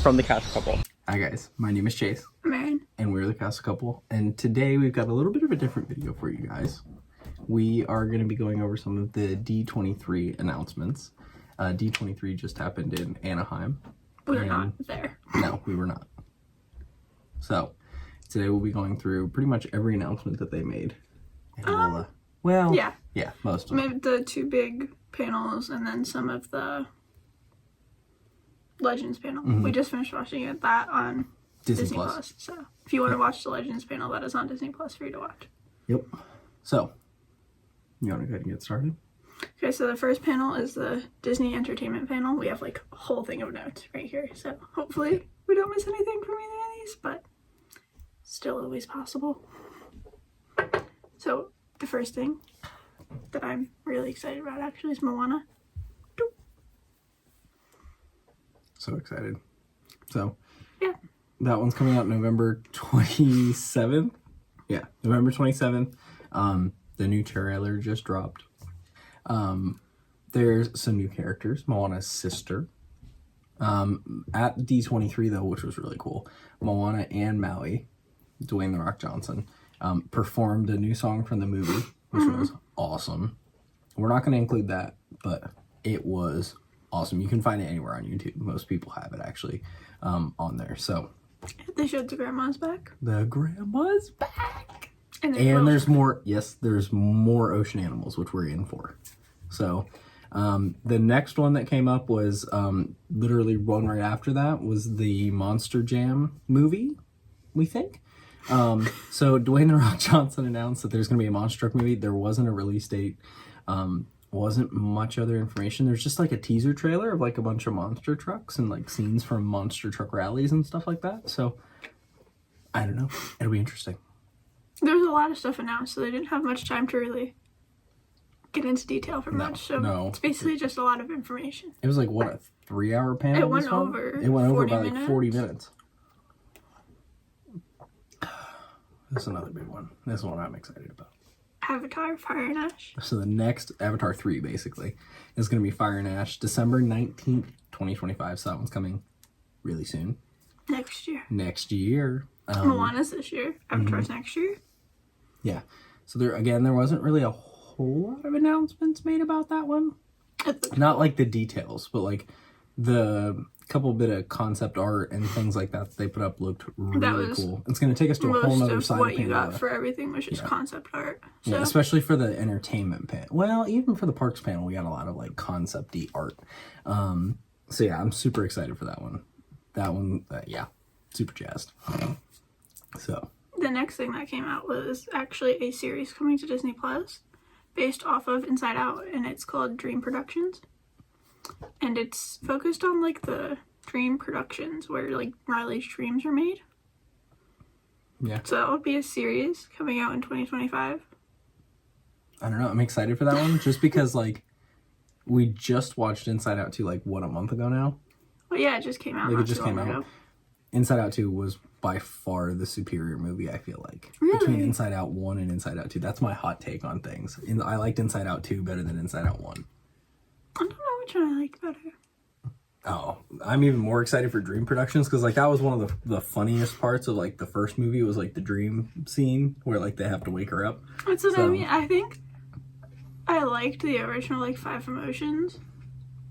from the Castle Couple. Hi guys, my name is Chase. I'm Aaron. And we're the Castle Couple. And today we've got a little bit of a different video for you guys. We are going to be going over some of the D23 announcements. D23 just happened in Anaheim. We were not there. No, we were not. So, today we'll be going through pretty much every announcement that they made. And yeah, most of them. Maybe the two big panels and then some of the Legends panel. Mm-hmm. We just finished watching that on Disney Plus. So if you want to watch the Legends panel, that is on Disney Plus for you to watch. Yep. So, you want to go ahead and get started? Okay, so the first panel is the Disney Entertainment panel. We have like a whole thing of notes right here. So hopefully we don't miss anything from either of these, but still always possible. So the first thing that I'm really excited about actually is Moana. So excited. So, yeah. That one's coming out November 27th. Yeah, November 27th. The new trailer just dropped. There's some new characters. Moana's sister. At D23 though, which was really cool, Moana and Maui, Dwayne "The Rock" Johnson, performed a new song from the movie, which was awesome. We're not going to include that, but it was awesome. You can find it anywhere on YouTube. Most people have it actually on there. So they showed the grandma's back. The grandma's back. And there's more. Yes, there's more ocean animals, which we're in for. So the next one that came up was literally one right after that was the Monster Jam movie, we think. So Dwayne "The Rock" Johnson announced that there's going to be a Monster Truck movie. There wasn't a release date. Wasn't much other information. There's just like a teaser trailer of like a bunch of monster trucks and like scenes from monster truck rallies and stuff like that. So I don't know. It'll be interesting. There was a lot of stuff announced, so they didn't have much time to really get into detail for much. So it's basically just a lot of information. It was like what, a 3-hour panel? It went over by like 40 minutes. This is another big one. This is one I'm excited about. Avatar, Fire and Ash. So the next Avatar 3 basically is going to be Fire and Ash, December 19th, 2025. So that one's coming really soon. Next year. Moana's this year. Avatar's next year. Yeah. So there wasn't really a whole lot of announcements made about that one. Not like the details, but like the couple bit of concept art and things like that they put up looked really cool. It's going to take us to a whole nother side. What you got for everything was just concept art. So. Yeah, especially for the entertainment panel. Well, even for the parks panel, we got a lot of like concept-y art. So yeah, I'm super excited for that one. Super jazzed. So the next thing that came out was actually a series coming to Disney Plus based off of Inside Out, and it's called Dream Productions. And it's focused on like the dream productions where like Riley's dreams are made. Yeah. So that would be a series coming out in 2025. I don't know. I'm excited for that one just because like we just watched Inside Out 2 like what, a month ago now? Well, yeah, it just came out. Like it just came out. Inside Out 2 was by far the superior movie, I feel like. Really? Between Inside Out 1 and Inside Out 2. That's my hot take on things. I liked Inside Out 2 better than Inside Out 1. I don't know which one I like better. Oh, I'm even more excited for Dream Productions because like that was one of the funniest parts of like the first movie was like the dream scene where like they have to wake her up. That's what I mean. I think I liked the original like 5 Emotions.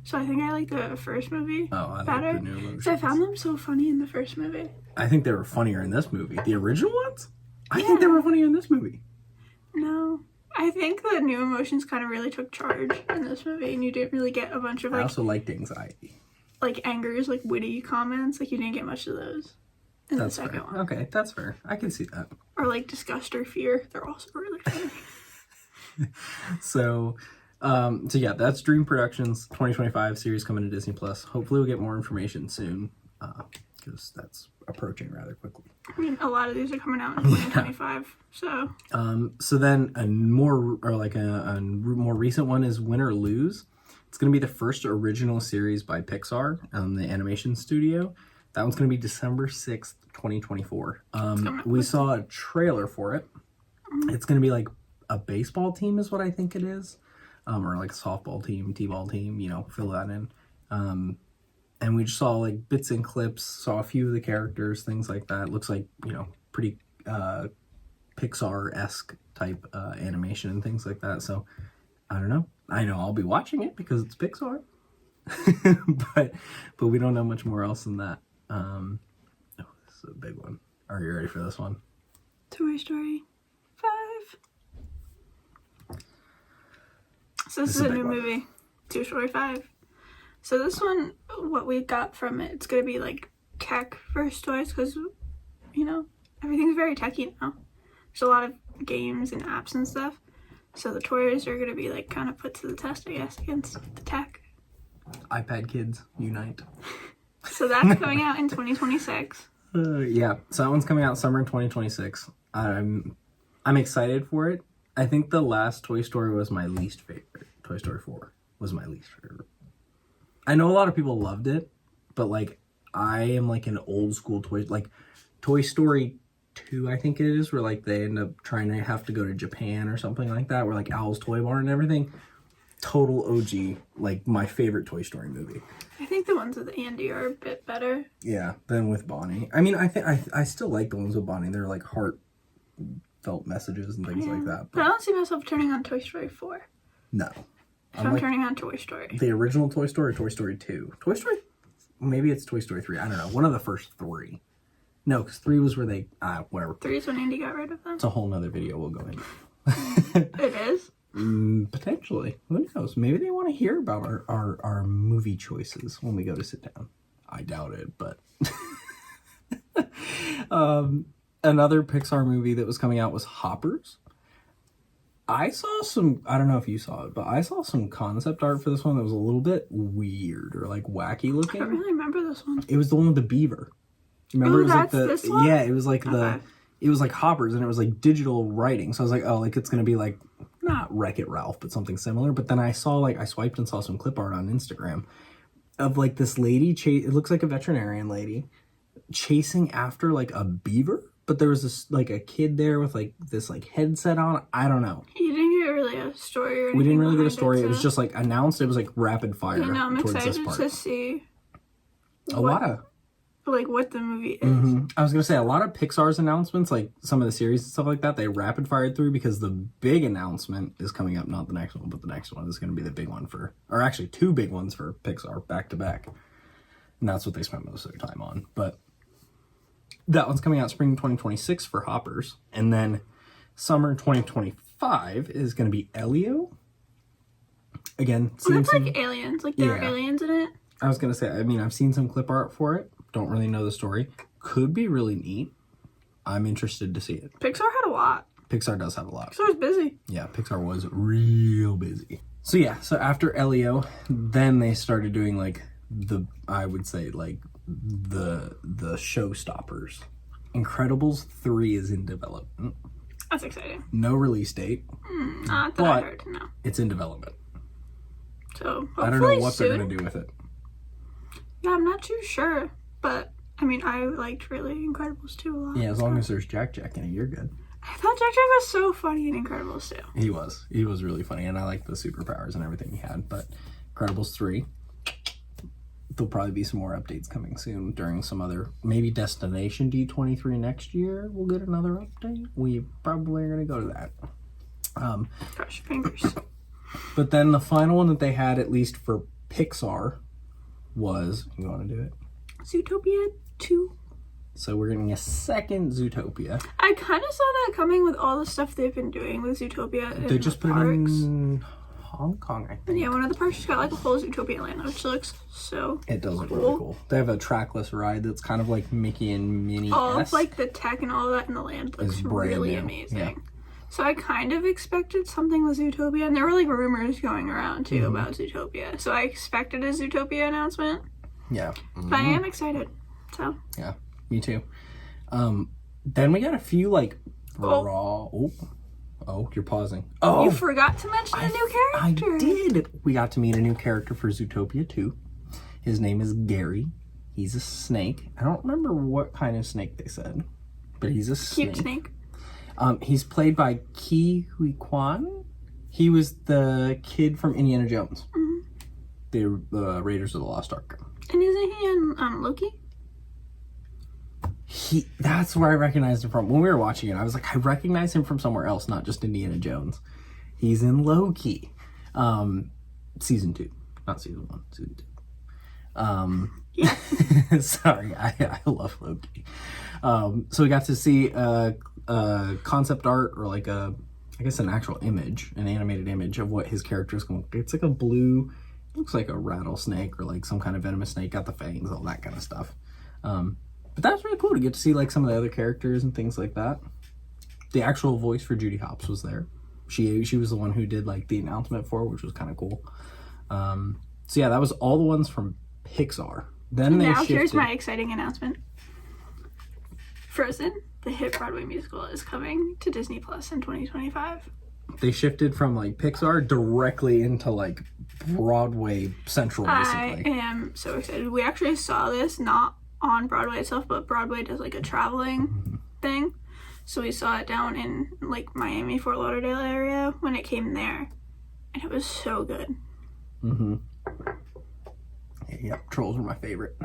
So I think I like the first movie better. Like the new Emotions. So I found them so funny in the first movie. I think they were funnier in this movie. The original ones? I think they were funnier in this movie. No. I think the new Emotions kind of really took charge in this movie, and you didn't really get a bunch of like... I also liked anxiety. Like angers, like witty comments. Like you didn't get much of those in the second one. Okay, that's fair. I can see that. Or like disgust or fear. They're also really funny. So yeah, that's Dream Productions 2025 series coming to Disney Plus. Hopefully we'll get more information soon because that's approaching rather quickly. I mean, a lot of these are coming out in 2025, so. So then a more recent one is Win or Lose. It's going to be the first original series by Pixar, the animation studio. That one's going to be December 6th, 2024. We saw a trailer for it. It's going to be like a baseball team is what I think it is. Or like a softball team, t-ball team, fill that in. and we just saw like bits and clips, saw a few of the characters, things like that. It looks like, you know, pretty Pixar-esque type animation and things like that. So I don't know. I know I'll be watching it because it's Pixar, but we don't know much more else than that. Oh, this is a big one. Are you ready for this one? Toy Story 5. So this is a new movie, Toy Story 5. So this one, what we got from it, it's gonna be like tech versus toys, because, you know, everything's very techy now. There's a lot of games and apps and stuff. So the toys are gonna be like kind of put to the test, I guess, against the tech. iPad kids unite. So that's coming out in 2026. Yeah, so that one's coming out summer in 2026. I'm excited for it. I think the last Toy Story was my least favorite. Toy Story 4 was my least favorite. I know a lot of people loved it, but like I am like an old school Toy Story 2, I think it is, where like they end up trying to have to go to Japan or something like that, where like Owl's Toy Barn and everything. Total OG, like my favorite Toy Story movie. I think the ones with Andy are a bit better. Yeah, than with Bonnie. I mean, I still like the ones with Bonnie. They're like heartfelt messages and things like that. But I don't see myself turning on Toy Story 4. No. If I'm turning on Toy Story. The original Toy Story or Toy Story 2? Toy Story? Maybe it's Toy Story 3. I don't know. One of the first 3. No, because 3 was where they... whatever. 3 is when Andy got rid of them? It's a whole nother video we'll go into. It is? Potentially. Who knows? Maybe they want to hear about our movie choices when we go to sit down. I doubt it, but... Another Pixar movie that was coming out was Hoppers. I saw some, I don't know if you saw it, but I saw some concept art for this one that was a little bit weird or like wacky looking. I don't really remember this one. It was the one with the beaver. Remember, oh, it was that's like this one? Yeah, it was like it was like Hoppers, and it was like digital writing. So I was like, oh, like it's gonna be like not Wreck-It Ralph, but something similar. But then I swiped and saw some clip art on Instagram of like this lady. It looks like a veterinarian lady chasing after like a beaver. But there was this like a kid there with like this like headset on. I don't know. You didn't get really a story or anything. We didn't really get a story. It was just like announced. It was like rapid fire. You know, I'm towards excited this part. to see what the movie is. I was gonna say a lot of Pixar's announcements, like some of the series and stuff like that, they rapid fired through because the big announcement is coming up. Not the next one, but the next one is gonna be the big one or actually 2 big ones for Pixar back to back, and that's what they spent most of their time on. But that one's coming out spring 2026 for Hoppers. And then summer 2025 is going to be Elio. Again, that's like aliens. Like there are aliens in it. I was going to say, I mean, I've seen some clip art for it. Don't really know the story. Could be really neat. I'm interested to see it. Pixar had a lot. Pixar does have a lot. Pixar's busy. Yeah, Pixar was real busy. So yeah, so after Elio, then they started doing like I would say like the showstoppers. Incredibles 3 is in development. That's exciting. No release date. Not that I heard, no. It's in development. So I don't know what they're going to do with it. Yeah, I'm not too sure. But, I mean, I liked really Incredibles 2 a lot. Yeah, as long as there's Jack in it, you're good. I thought Jack was so funny in Incredibles 2. He was. He was really funny, and I liked the superpowers and everything he had. But Incredibles 3... there'll probably be some more updates coming soon during some other, maybe Destination D23 next year. We'll get another update. We probably are going to go to that. Gosh, fingers. But then the final one that they had, at least for Pixar, was, you want to do it? Zootopia 2. So we're getting a second Zootopia. I kind of saw that coming with all the stuff they've been doing with Zootopia. They just put it in Hong Kong, I think. Yeah, one of the parks just got like a whole Zootopia land, which looks so It does look really cool. They have a trackless ride that's kind of like Mickey and Minnie. All of like the tech and all that in the land looks really amazing. Yeah. So I kind of expected something with Zootopia, and there were like rumors going around too about Zootopia. So I expected a Zootopia announcement. Yeah. But I am excited. So yeah, me too. Then we got a few like raw. Oh, you're pausing. Oh, you forgot to mention a new character. I did. We got to meet a new character for Zootopia 2. His name is Gary. He's a snake. I don't remember what kind of snake they said, but he's a snake. Cute snake. He's played by Ke Huy Quan. He was the kid from Indiana Jones. The Raiders of the Lost Ark. And isn't he in Loki? That's where I recognized him from. When we were watching it, I was like, I recognize him from somewhere else, not just Indiana Jones. He's in Loki. Season 2. Not season 1, season 2. Yeah. Sorry, I love Loki. So we got to see a concept art, or like I guess an actual image, an animated image of what his character is going to be. It's like a blue, looks like a rattlesnake or like some kind of venomous snake, got the fangs, all that kind of stuff. But that was really cool to get to see like some of the other characters and things like that. The actual voice for Judy Hopps was there. She was the one who did like the announcement for it, which was kind of cool. So yeah, that was all the ones from Pixar. Then now here's my exciting announcement. Frozen, the hit Broadway musical, is coming to Disney Plus in 2025. They shifted from like Pixar directly into like Broadway Central, basically. I am so excited. We actually saw this not on Broadway itself, but Broadway does like a traveling thing. So we saw it down in like Miami, Fort Lauderdale area when it came there. And it was so good. Yep, Trolls were my favorite.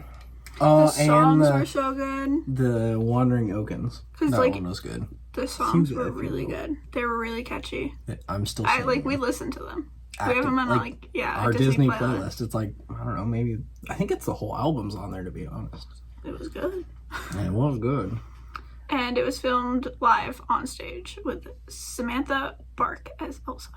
The songs were so good. The Wandering Oakens. That like, one was good. The songs were really good. They were really catchy. I'm still we listened to them. We have them on our Disney playlist. It's like, I don't know, maybe I think it's the whole album's on there, to be honest. It was good. Yeah, it was good. And it was filmed live on stage with Samantha Bark as Elsa.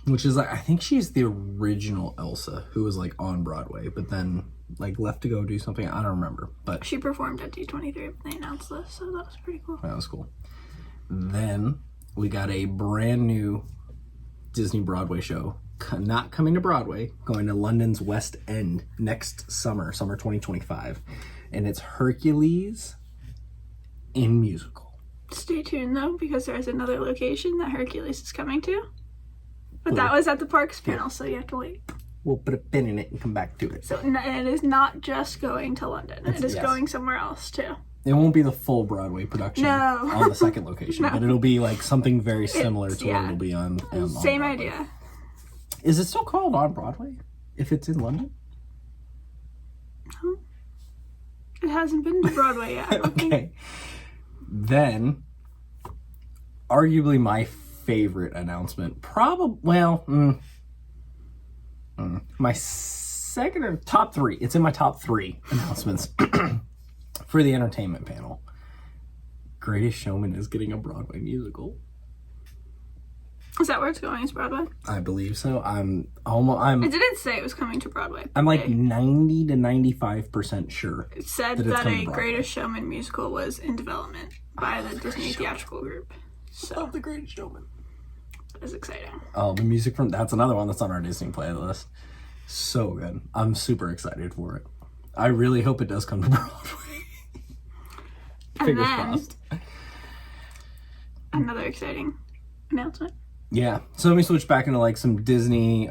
Which is like, I think she's the original Elsa who was like on Broadway, but then like left to go do something. I don't remember, but she performed at D23 when they announced this, so that was pretty cool. That was cool. Then we got a brand new Disney Broadway show, not coming to Broadway, going to London's West End next summer 2025, and it's Hercules in musical. Stay tuned though, because there's another location that Hercules is coming to. But that was at the Parks panel, so you have to wait. We'll put a pin in it and come back to it. So it is not just going to London. It is going somewhere else, too. It won't be the full Broadway production on the second location, but it'll be like something very similar to what it'll be on same idea. Is it still called On Broadway if it's in London? No. It hasn't been to Broadway yet. Okay. Then, arguably my favorite announcement, my second or top 3, it's in my top 3 announcements for the entertainment panel. Greatest Showman is getting a Broadway musical. Is that where it's going? Is Broadway? I believe so. It didn't say it was coming to Broadway. I'm like 90 to 95% sure. It said that a Greatest Showman musical was in development by the Disney Theatrical Group. So love the Greatest Showman. It's exciting. Oh, the music from that's another one that's on our Disney playlist. So good. I'm super excited for it. I really hope it does come to Broadway. Fingers crossed. Another exciting announcement. Yeah. So let me switch back into like some Disney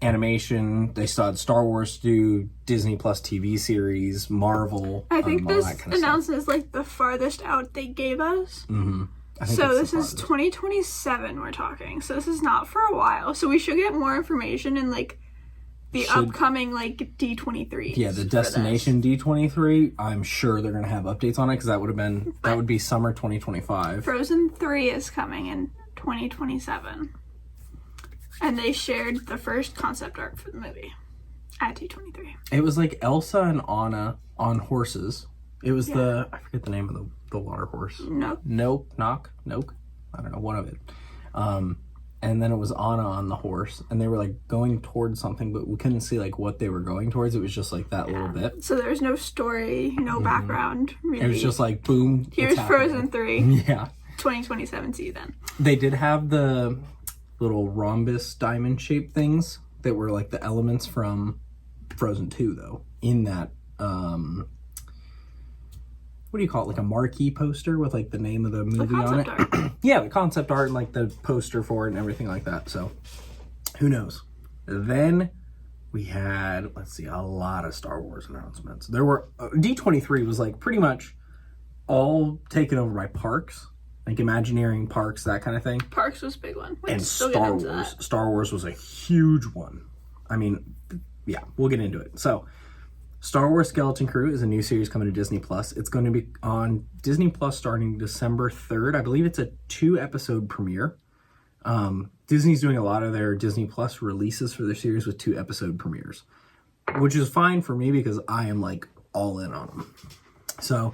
animation. They started Star Wars do Disney Plus TV series, Marvel. I think this announcement is like the farthest out they gave us. So this is 2027 we're talking. So this is not for a while. So we should get more information in like the upcoming like D23. Yeah, the destination D23. I'm sure they're gonna have updates on it because that would be summer 2025. Frozen 3 is coming in 2027, and they shared the first concept art for the movie at D23. It was like Elsa and Anna on horses. It was I forget the name of the water horse. Nope. I don't know, one of it. And then it was Anna on the horse, and they were like going towards something, but we couldn't see like what they were going towards. It was just like that little bit. So there's no story, no background. Really. It was just like boom. Here's Frozen 3. Yeah. 2027. See you then. They did have the little rhombus diamond shaped things that were like the elements from Frozen 2, though. In that, what do you call it? Like a marquee poster with like the name of the movie on it. Art. Yeah, the concept art and like the poster for it and everything like that. So who knows? Then we had, a lot of Star Wars announcements. There were, D23 was like pretty much all taken over by parks, like Imagineering parks, that kind of thing. Parks was a big one. And Star Wars. Star Wars was a huge one. I mean, yeah, we'll get into it. So Star Wars Skeleton Crew is a new series coming to Disney Plus. It's going to be on Disney Plus starting December 3rd. I believe it's a 2-episode premiere. Disney's doing a lot of their Disney Plus releases for their series with 2-episode premieres, which is fine for me because I am like all in on them. So,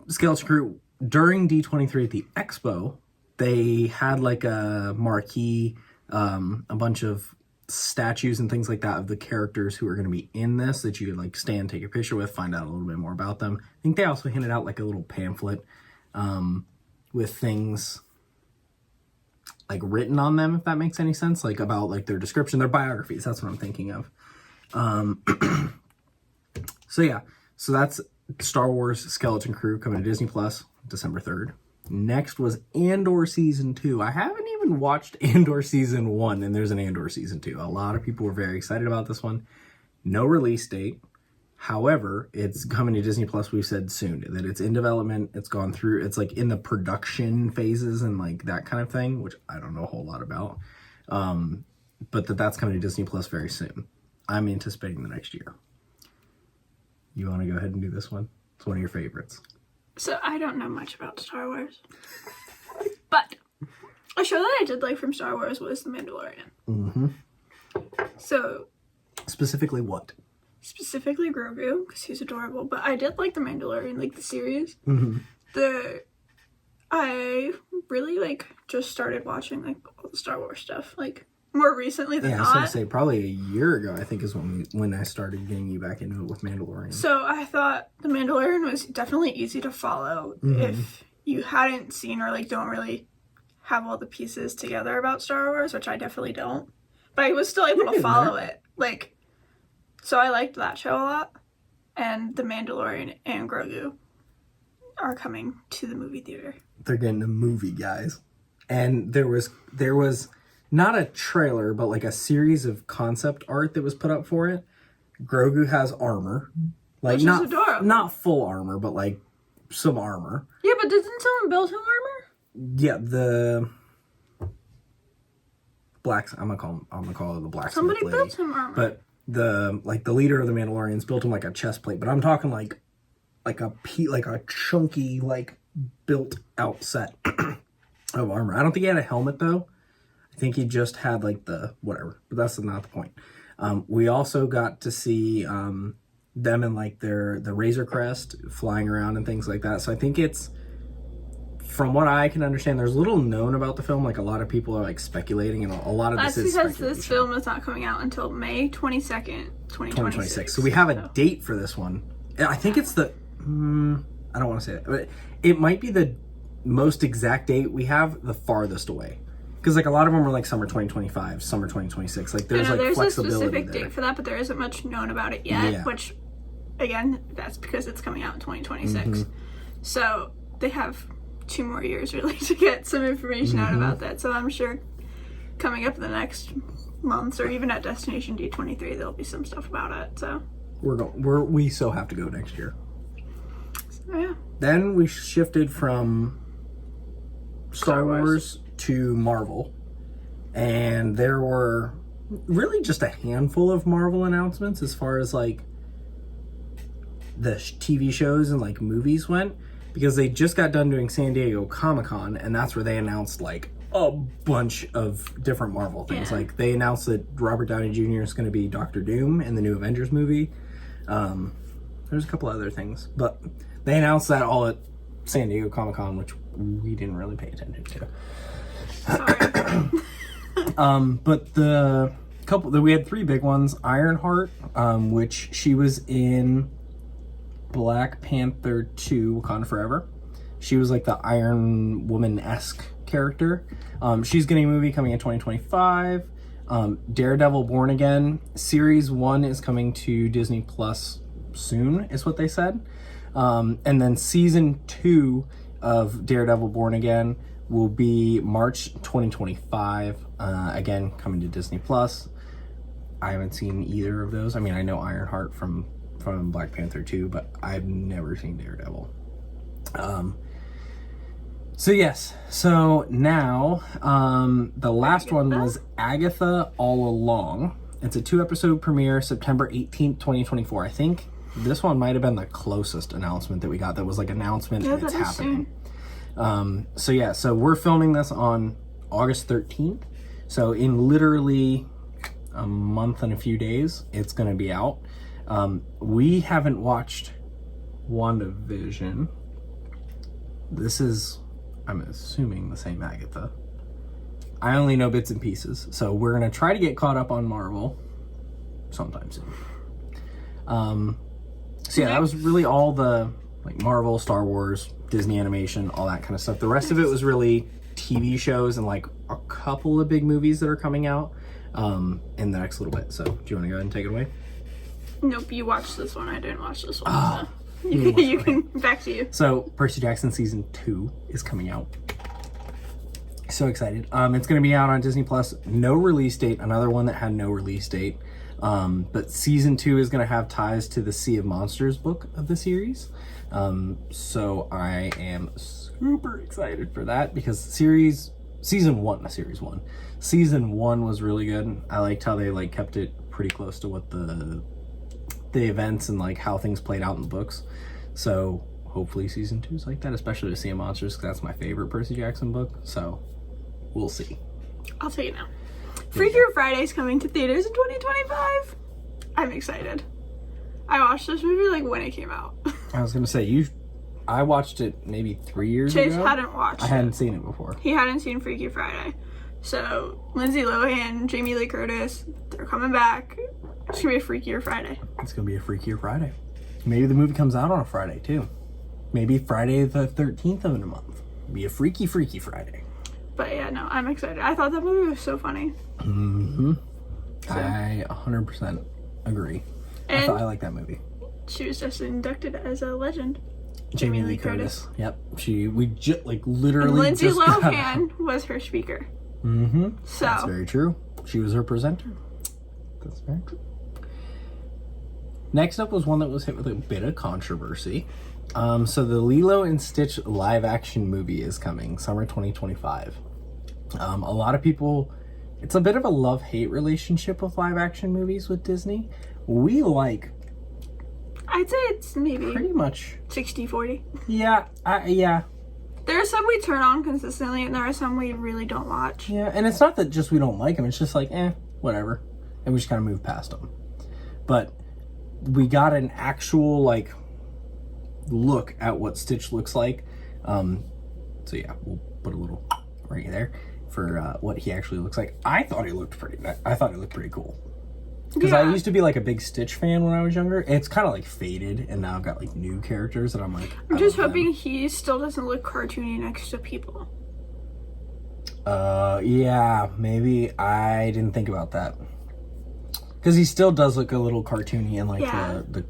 Skeleton Crew, during D23 at the Expo, they had like a marquee, a bunch of statues and things like that of the characters who are going to be in this that you could like stand, take a picture with, find out a little bit more about them. I think they also handed out like a little pamphlet with things like written on them, if that makes any sense, like about like their description, their biographies. That's what I'm thinking of. So yeah, so that's Star Wars Skeleton Crew coming to Disney Plus December 3rd. Next was Andor Season 2. I haven't even watched Andor Season 1, and there's an Andor Season 2. A lot of people were very excited about this one. No release date. However, it's coming to Disney Plus, we've said soon, that it's in development, it's gone through, it's like in the production phases and like that kind of thing, which I don't know a whole lot about. But that's coming to Disney Plus very soon. I'm anticipating the next year. You want to go ahead and do this one? It's one of your favorites. So I don't know much about Star Wars, but a show that I did like from Star Wars was The Mandalorian. Mm-hmm. So specifically what? Specifically Grogu, because he's adorable. But I did like The Mandalorian, like the series. Mm-hmm. I really like just started watching like all the Star Wars stuff like more recently than I was gonna say probably a year ago. I think is when I started getting you back into it with Mandalorian. So I thought The Mandalorian was definitely easy to follow if you hadn't seen or like don't really have all the pieces together about Star Wars, which I definitely don't. But I was still able to follow it. Like, so I liked that show a lot. And The Mandalorian and Grogu are coming to the movie theater. They're getting a movie, guys. And there was not a trailer, but like a series of concept art that was put up for it. Grogu has armor. Like which is adorable. Not full armor, but like some armor. Yeah, but didn't someone build him armor? Yeah, the blacks. I'm gonna call it the blacksmith. Somebody lady. built him armor. But the leader of the Mandalorians built him like a chest plate. But I'm talking like a chunky like built out set of armor. I don't think he had a helmet though. I think he just had like the whatever. But that's not the point. We also got to see them in like the Razor Crest flying around and things like that. So I think it's, from what I can understand, there's little known about the film. Like a lot of people are like speculating, and a lot of this is because this film is not coming out until May 22nd, 2026. So we have a date for this one. I think it's the I don't want to say that, but it might be the most exact date we have, the farthest away. Because like a lot of them are like summer 2025, summer 2026. Like there's like flexibility a specific there. date for that, but there isn't much known about it yet. Yeah. Which, again, that's because it's coming out in 2026. So they have 2 more years really to get some information out about that. So I'm sure coming up in the next months, or even at Destination D23, there'll be some stuff about it. So we still have to go next year. So, yeah. Then we shifted from Star Wars to Marvel, and there were really just a handful of Marvel announcements as far as like the TV shows and like movies went, because they just got done doing San Diego Comic-Con, and that's where they announced like a bunch of different Marvel things. Like they announced that Robert Downey Jr. is going to be Doctor Doom in the new Avengers movie. There's a couple other things, but they announced that all at San Diego Comic-Con, which we didn't really pay attention to. But we had 3 big ones. Ironheart, which she was in Black Panther 2, Wakanda Forever. She was like the Iron Woman-esque character. She's getting a movie coming in 2025. Daredevil Born Again Series 1 is coming to Disney Plus soon, is what they said. And then Season 2 of Daredevil Born Again will be March 2025. Again, coming to Disney Plus. I haven't seen either of those. I mean, I know Ironheart from Black Panther 2, but I've never seen Daredevil. So yes, so now the last one was Agatha All Along, It's a 2-episode premiere, September 18th, 2024. I think this one might have been the closest announcement that we got that was like announcement and it's happening. So we're filming this on August 13th. So in literally a month and a few days, it's going to be out. We haven't watched WandaVision. This is, I'm assuming, the same Agatha. I only know bits and pieces, so we're gonna try to get caught up on Marvel sometime soon. So yeah, that was really all the like Marvel, Star Wars, Disney animation, all that kind of stuff. The rest of it was really TV shows and like a couple of big movies that are coming out in the next little bit. So do you want to go ahead and take it away? Nope, you watched this one. I didn't watch this one. Oh, so you can back to you. So Percy Jackson season 2 is coming out. So excited. It's going to be out on Disney Plus. No release date. Another one that had no release date. But season 2 is going to have ties to the Sea of Monsters book of the series. So I am super excited for that because season 1 was really good. I liked how they like kept it pretty close to what the events and like how things played out in the books. So hopefully season 2 is like that, especially with Sea of Monsters, because that's my favorite Percy Jackson book. So we'll see. I'll tell you now. Freakier Friday's coming to theaters in 2025. I'm excited. I watched this movie like when it came out. I was gonna say I watched it maybe 3 years Chase ago. hadn't watched it. I hadn't seen it before. He hadn't seen Freaky Friday. So Lindsay Lohan, Jamie Lee Curtis, they're coming back. It's gonna be a Freakier Friday. It's gonna be a Freakier Friday. Maybe the movie comes out on a Friday too. Maybe Friday the 13th of the month. Be a freaky Friday. But yeah, no, I'm excited. I thought that movie was so funny. Mm-hmm. So. I 100% agree. And I like that movie. She was just inducted as a legend. Jamie Lee Curtis. Yep. Literally. And Lindsay just Lohan was her speaker. Mm-hmm. So that's very true. She was her presenter. That's very true. Next up was one that was hit with a bit of controversy. So the Lilo and Stitch live action movie is coming summer 2025. A lot of people, it's a bit of a love-hate relationship with live action movies with Disney. We like, I'd say it's maybe pretty much 60-40. Yeah. There are some we turn on consistently, and there are some we really don't watch. Yeah, and it's not that just we don't like them. It's just like, whatever. And we just kind of move past them. But we got an actual, like, look at what Stitch looks like. So yeah, we'll put a little right there for what he actually looks like. I thought he looked pretty cool. Because I used to be like a big Stitch fan when I was younger. It's kind of like faded, and now I've got like new characters that I'm like, I'm just hoping he still doesn't look cartoony next to people. Yeah, maybe. I didn't think about that. Because he still does look a little cartoony in like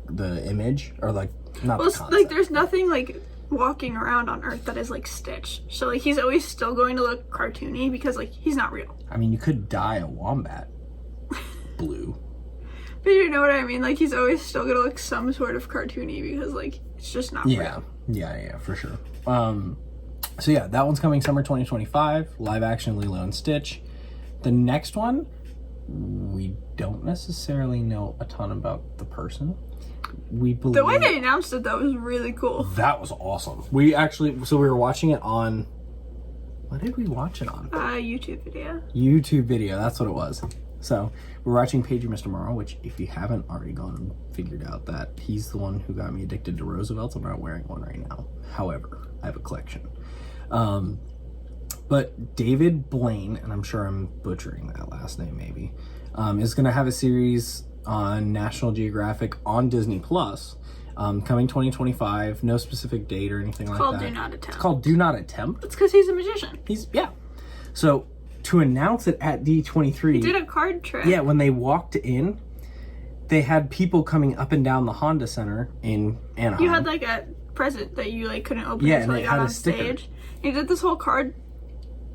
the image, or like not the concept. Like there's nothing like walking around on Earth that is like Stitch. So like he's always still going to look cartoony because like he's not real. I mean, you could dye a wombat blue. But you know what I mean? Like he's always still gonna look some sort of cartoony because like it's just not real. Yeah, for sure. So yeah, that one's coming summer 2025, live action Lilo and Stitch. The next one, we don't necessarily know a ton about the person. We believe the way they announced it though was really cool. That was awesome. We were watching it on, what did we watch it on? YouTube video. YouTube video, that's what it was. So we're watching Page of Mr. Morrow, which if you haven't already gone and figured out that he's the one who got me addicted to Roosevelt's, I'm not wearing one right now. However, I have a collection. But David Blaine, and I'm sure I'm butchering that last name maybe, is going to have a series on National Geographic on Disney Plus, coming 2025. No specific date or anything like that. Called Do Not Attempt. It's called Do Not Attempt. It's because he's a magician. So to announce it at D23, he did a card trick. Yeah, when they walked in, they had people coming up and down the Honda Center in Anaheim. You had like a present that you like couldn't open and until it you had got a on sticker. stage. He did this whole card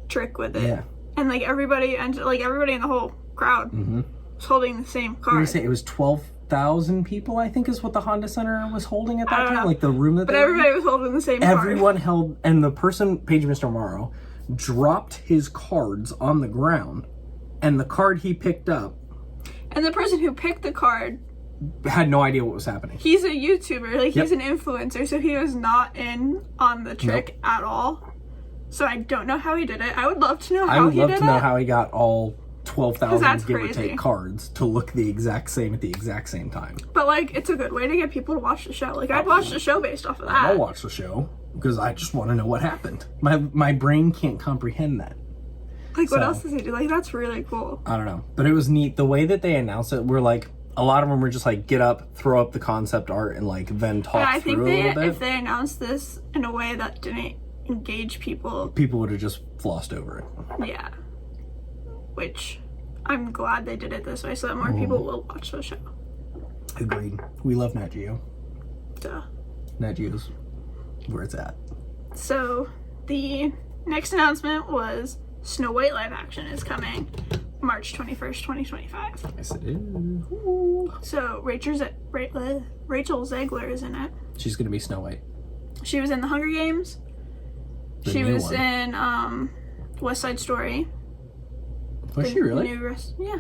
trick with it. Yeah. And like everybody in the whole crowd was holding the same card. What did you say? It was 12,000 people, I think, is what the Honda Center was holding at that time. Like the room that. But everybody was holding the same card. Everyone held, and the person, Page Mr. Morrow, dropped his cards on the ground, and the card he picked up. And the person who picked the card had no idea what was happening. He's a YouTuber, like he's an influencer, so he was not in on the trick at all. So I don't know how he did it. I would love to know how he did it. I would love to know how he got all 12,000 give or take cards to look the exact same at the exact same time. But like, it's a good way to get people to watch the show. Like, I'd watch the show based off of that. I'll watch the show because I just want to know what happened. My brain can't comprehend that. Like, what else does he do? Like, that's really cool. I don't know, but it was neat the way that they announced it. We're like, a lot of them were just like, get up, throw up the concept art, and like then talk through a little bit. If they announced this in a way that didn't engage people would have just flossed over it. Yeah. Which I'm glad they did it this way so that more people will watch the show. Agreed. We love Nat Geo. Duh. Nat Geo's where it's at. So the next announcement was Snow White live action is coming March 21st, 2025. Yes, it is. Ooh. So Rachel Zegler is in it. She's gonna be Snow White. She was in The Hunger Games. She was in West Side Story. Was she really? Yeah.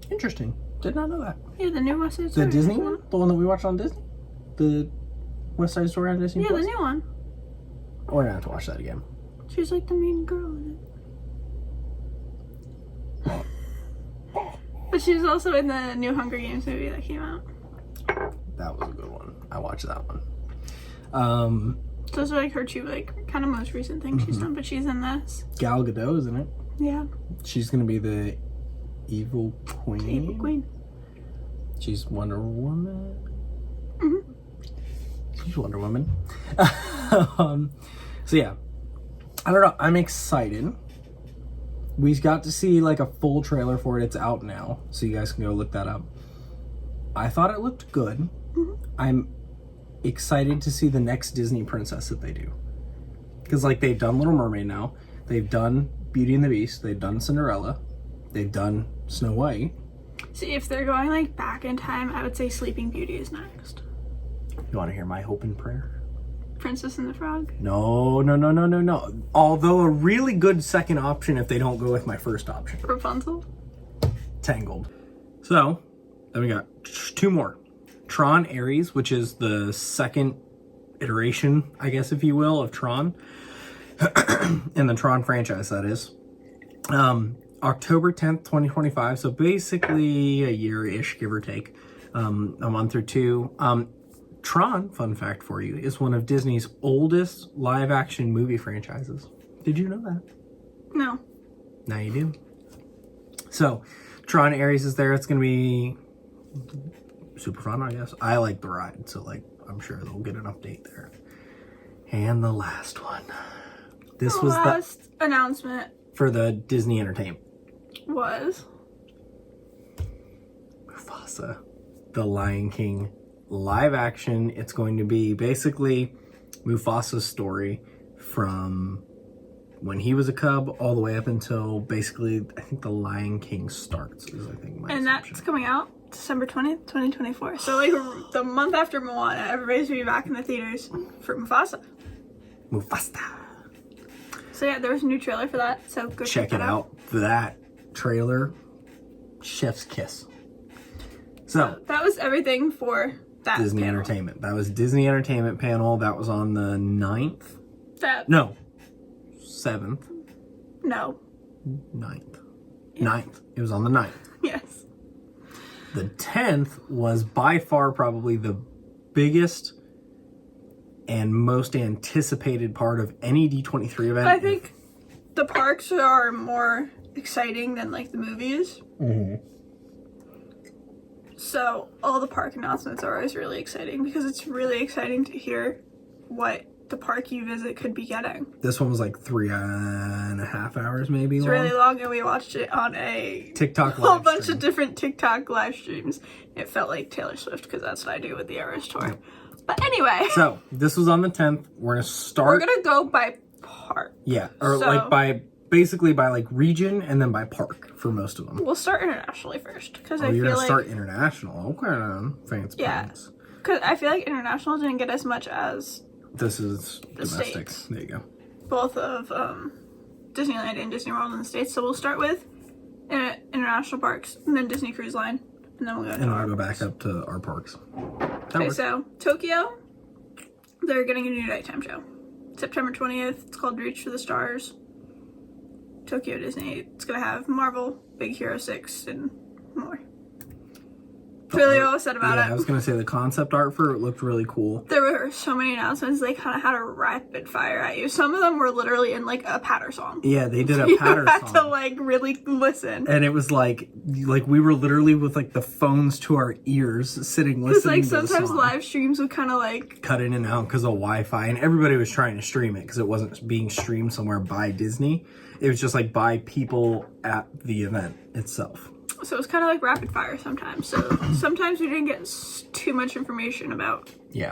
Interesting. Did not know that. Yeah, the new West Side Story. The Disney one? The one that we watched on Disney? The West Side Story on Disney? Yeah, the new one. We're gonna have to watch that again. She's like the main girl in it. But she's also in the new Hunger Games movie that came out. That was a good one. I watched that one. Those are like her two like kind of most recent things she's done, but she's in this. Gal Gadot, isn't it? Yeah. She's gonna be the evil queen. Evil queen. She's Wonder Woman. She's Wonder Woman. So yeah, I don't know. I'm excited. We got to see like a full trailer for it. It's out now, so you guys can go look that up. I thought it looked good. I'm excited to see the next Disney princess that they do, because like they've done Little Mermaid now, they've done Beauty and the Beast, they've done Cinderella, they've done Snow White. See, if they're going like back in time, I would say Sleeping Beauty is next. You want to hear my hope and prayer? Princess and the Frog? No. Although a really good second option if they don't go with my first option. Rapunzel? Tangled. So, then we got two more. Tron Ares, which is the second iteration, I guess if you will, of Tron. In the Tron franchise, that is. October 10th, 2025. So basically a year-ish, give or take. A month or two. Tron, fun fact for you, is one of Disney's oldest live-action movie franchises. Did you know that? No. Now you do. So, Tron Ares is there. It's going to be super fun, I guess. I like the ride, so like I'm sure they'll get an update there. And the last one. This was the last announcement for the Disney Entertainment. Was Mufasa, the Lion King live action. It's going to be basically Mufasa's story from when he was a cub all the way up until basically I think the Lion King starts is I think my and assumption. That's coming out December 20th, 2024. So like the month after Moana, everybody's gonna be back in the theaters for Mufasa. So yeah, there was a new trailer for that, so go check it out. That trailer, chef's kiss. So that was everything for that Disney panel. Entertainment. That was Disney Entertainment panel. That was on the 9th. 7th. No. 9th. Yeah. 9th. It was on the 9th. Yes. The 10th was by far probably the biggest and most anticipated part of any D23 event. I think the parks are more exciting than like the movies. So all the park announcements are always really exciting because it's really exciting to hear what the park you visit could be getting. This one was like 3.5 hours maybe long. It's really long, and we watched it on a TikTok whole live bunch stream. of different TikTok live streams. It felt like Taylor Swift because that's what I do with the Eras Tour. Yep. But anyway. So this was on the 10th. We're going to start. We're going to go by park. Yeah, or So- like by basically by like region and then by park for most of them. We'll start internationally first because I You're feel gonna like start international. Okay, fancy pants. because I feel like international didn't get as much as This is The domestic. States. There you go. both of Disneyland and Disney World in the States. So we'll start with international parks, and then Disney Cruise Line, and then we'll go. And I'll go back up to our parks. Okay, so Tokyo, they're getting a new nighttime show. September 20th. It's called Reach for the Stars. Tokyo Disney. It's gonna have Marvel, Big Hero 6, and more. That's really all I said about it. I was gonna say the concept art for it looked really cool. There were so many announcements. They kind of had a rapid fire at you. Some of them were literally in like a patter song. Yeah, they did a patter song. You had song. to like really listen. And it was like we were literally with like the phones to our ears, sitting listening. Because like sometimes live streams would kind of like cut in and out because of Wi-Fi, and everybody was trying to stream it because it wasn't being streamed somewhere by Disney. It was just like by people at the event itself. So it was kind of like rapid fire sometimes. So sometimes we didn't get too much information about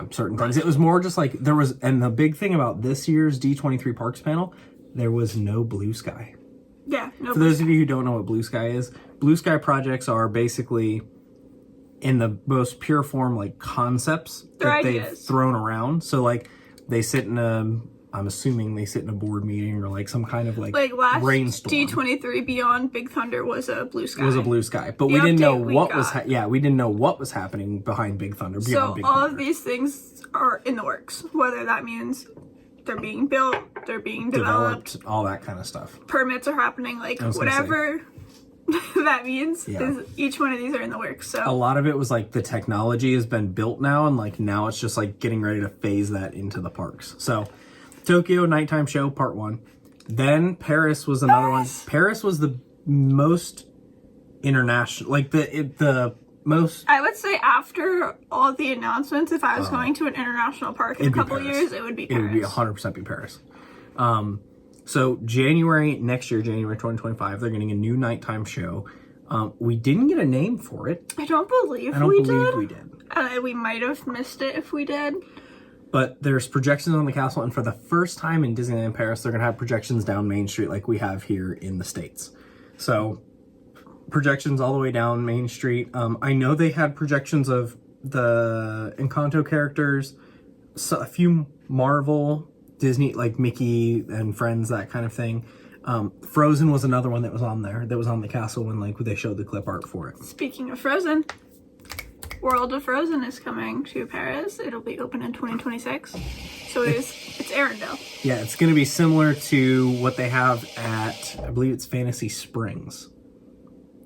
certain things. It was more just like there was, and the big thing about this year's D23 Parks panel, there was no blue sky. Yeah, no. For those of you who don't know what blue sky is, blue sky projects are basically in the most pure form like concepts that they've thrown around. So like they sit in I'm assuming they sit in a board meeting or like some kind of like last brainstorm. D23 Beyond Big Thunder was a blue sky. But we didn't know what was we didn't know what was happening behind Big Thunder. Beyond Big Thunder. All of these things are in the works. Whether that means they're being built, they're being developed, all that kind of stuff. Permits are happening, like whatever that means. Each one of these are in the works. So a lot of it was like the technology has been built now, and like now it's just like getting ready to phase that into the parks. So Tokyo Nighttime Show Part 1. Then Paris was another one. Paris was the most international, like the most... I would say after all the announcements, if I was going to an international park in a couple years, it would be Paris. It would be 100% be Paris. So next year, January 2025, they're getting a new nighttime show. We didn't get a name for it. I don't believe we did. We might have missed it if we did. But there's projections on the castle, and for the first time in Disneyland Paris, they're going to have projections down Main Street like we have here in the States. So, projections all the way down Main Street. I know they had projections of the Encanto characters, so a few Marvel, Disney, like Mickey and Friends, that kind of thing. Frozen was another one that was on there, that was on the castle when like they showed the clip art for it. Speaking of Frozen... World of Frozen is coming to Paris. It'll be open in 2026. So it's Arendelle. Yeah, it's going to be similar to what they have at, I believe it's Fantasy Springs.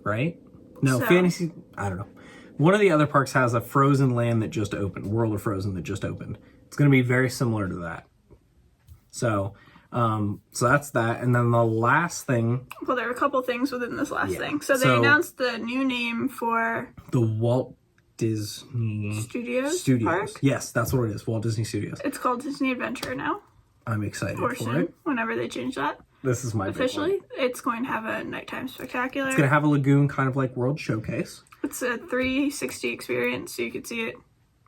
Right? No, I don't know. One of the other parks has a Frozen land that just opened. World of Frozen that just opened. It's going to be very similar to that. So that's that. And then the last thing... Well, there are a couple things within this last thing. So they announced the new name for... The Walt Disney Studios Park? Yes, that's what it is. Walt Disney Studios. It's called Disney Adventure now. I'm excited for it. Whenever they change that. This is my officially. It's going to have a nighttime spectacular. It's going to have a lagoon, kind of like World Showcase. It's a 360 experience, so you could see it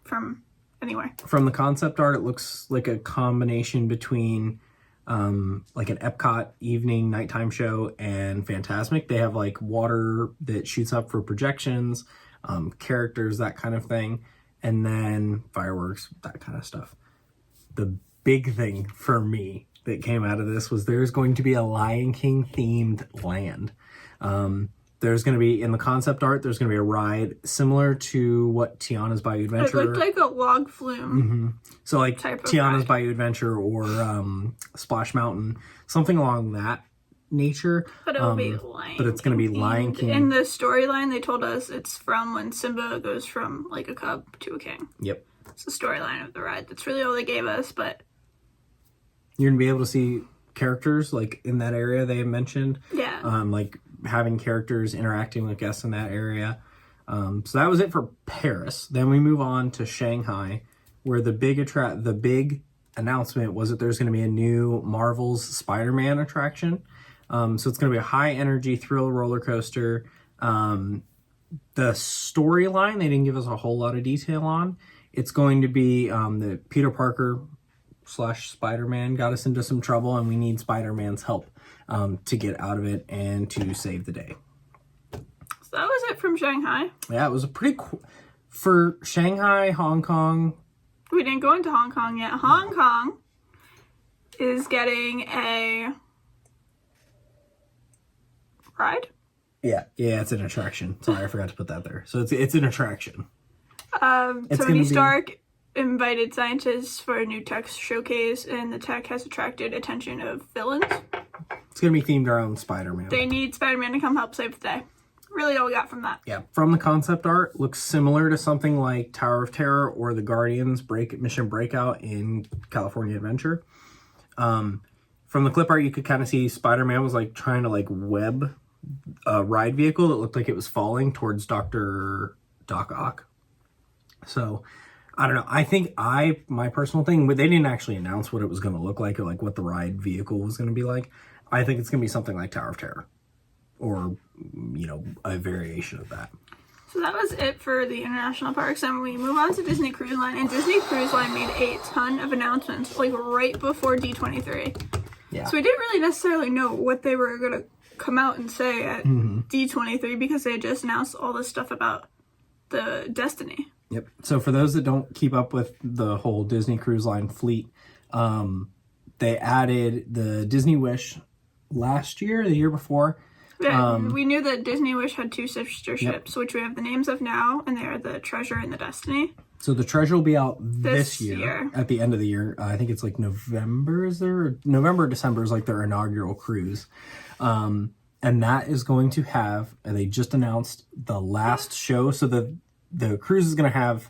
from anywhere. From the concept art, it looks like a combination between like an Epcot evening nighttime show and Fantasmic. They have like water that shoots up for projections. Characters, that kind of thing, and then fireworks, that kind of stuff. The big thing for me that came out of this was there's going to be a Lion King themed land. There's going to be, in the concept art, there's going to be a ride similar to what Tiana's Bayou Adventure. It looked like a log flume. Mm-hmm. So like Tiana's Bayou Adventure or Splash Mountain, something along that nature. But it will be Lion But it's going to be Lion King. In the storyline, they told us it's from when Simba goes from like a cub to a king. Yep. It's the storyline of the ride. That's really all they gave us, but... You're going to be able to see characters like in that area they mentioned. Yeah. Like having characters interacting with guests in that area. So that was it for Paris. Then we move on to Shanghai, where the big announcement was that there's going to be a new Marvel's Spider-Man attraction. So it's going to be a high-energy thrill roller coaster. The storyline, they didn't give us a whole lot of detail on. It's going to be that Peter Parker / Spider-Man got us into some trouble, and we need Spider-Man's help to get out of it and to save the day. So that was it from Shanghai. Yeah, it was a pretty for Shanghai, Hong Kong. We didn't go into Hong Kong yet. Hong Kong is getting a ride. Yeah, it's an attraction. Sorry, I forgot to put that there. So it's an attraction. Tony Stark invited scientists for a new tech showcase, and the tech has attracted attention of villains. It's going to be themed around Spider-Man. They need Spider-Man to come help save the day. Really all we got from that. Yeah, from the concept art, looks similar to something like Tower of Terror or the Guardians Mission Breakout in California Adventure. From the clip art, you could kind of see Spider-Man was like trying to like web a ride vehicle that looked like it was falling towards Doc Ock. So, I don't know. I think my personal thing, they didn't actually announce what it was going to look like or like what the ride vehicle was going to be like. I think it's going to be something like Tower of Terror or, you know, a variation of that. So that was it for the international parks, and we move on to Disney Cruise Line. And Disney Cruise Line made a ton of announcements, like right before D23. Yeah. So we didn't really necessarily know what they were going to come out and say at D23 because they had just announced all this stuff about the Destiny. Yep. So for those that don't keep up with the whole Disney Cruise Line fleet, they added the Disney Wish last year, the year before. Yeah, we knew that Disney Wish had two sister ships, which we have the names of now, and they are the Treasure and the Destiny. So the Treasure will be out this year, at the end of the year. I think it's like November, November or December is like their inaugural cruise. And that is going to have, and they just announced the last show. So the cruise is going to have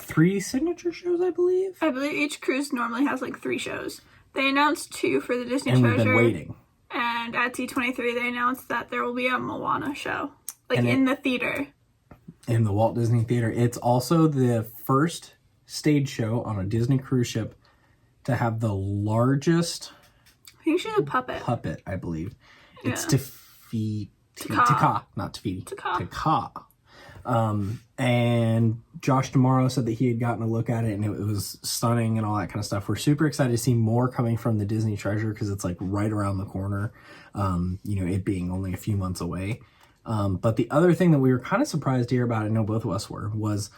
3 signature shows, I believe. I believe each cruise normally has like 3 shows. They announced 2 for the Disney and Treasure. We've been waiting. And at D23, they announced that there will be a Moana show, like in the theater. In the Walt Disney Theater. It's also the first stage show on a Disney cruise ship to have the largest... I think she's a puppet. Puppet, I believe. Yeah. It's Taka, not Tafiti. Taka. And Josh D'Amaro said that he had gotten a look at it and it was stunning and all that kind of stuff. We're super excited to see more coming from the Disney Treasure because it's like right around the corner, you know, it being only a few months away. But the other thing that we were kind of surprised to hear about, I know both of us were, was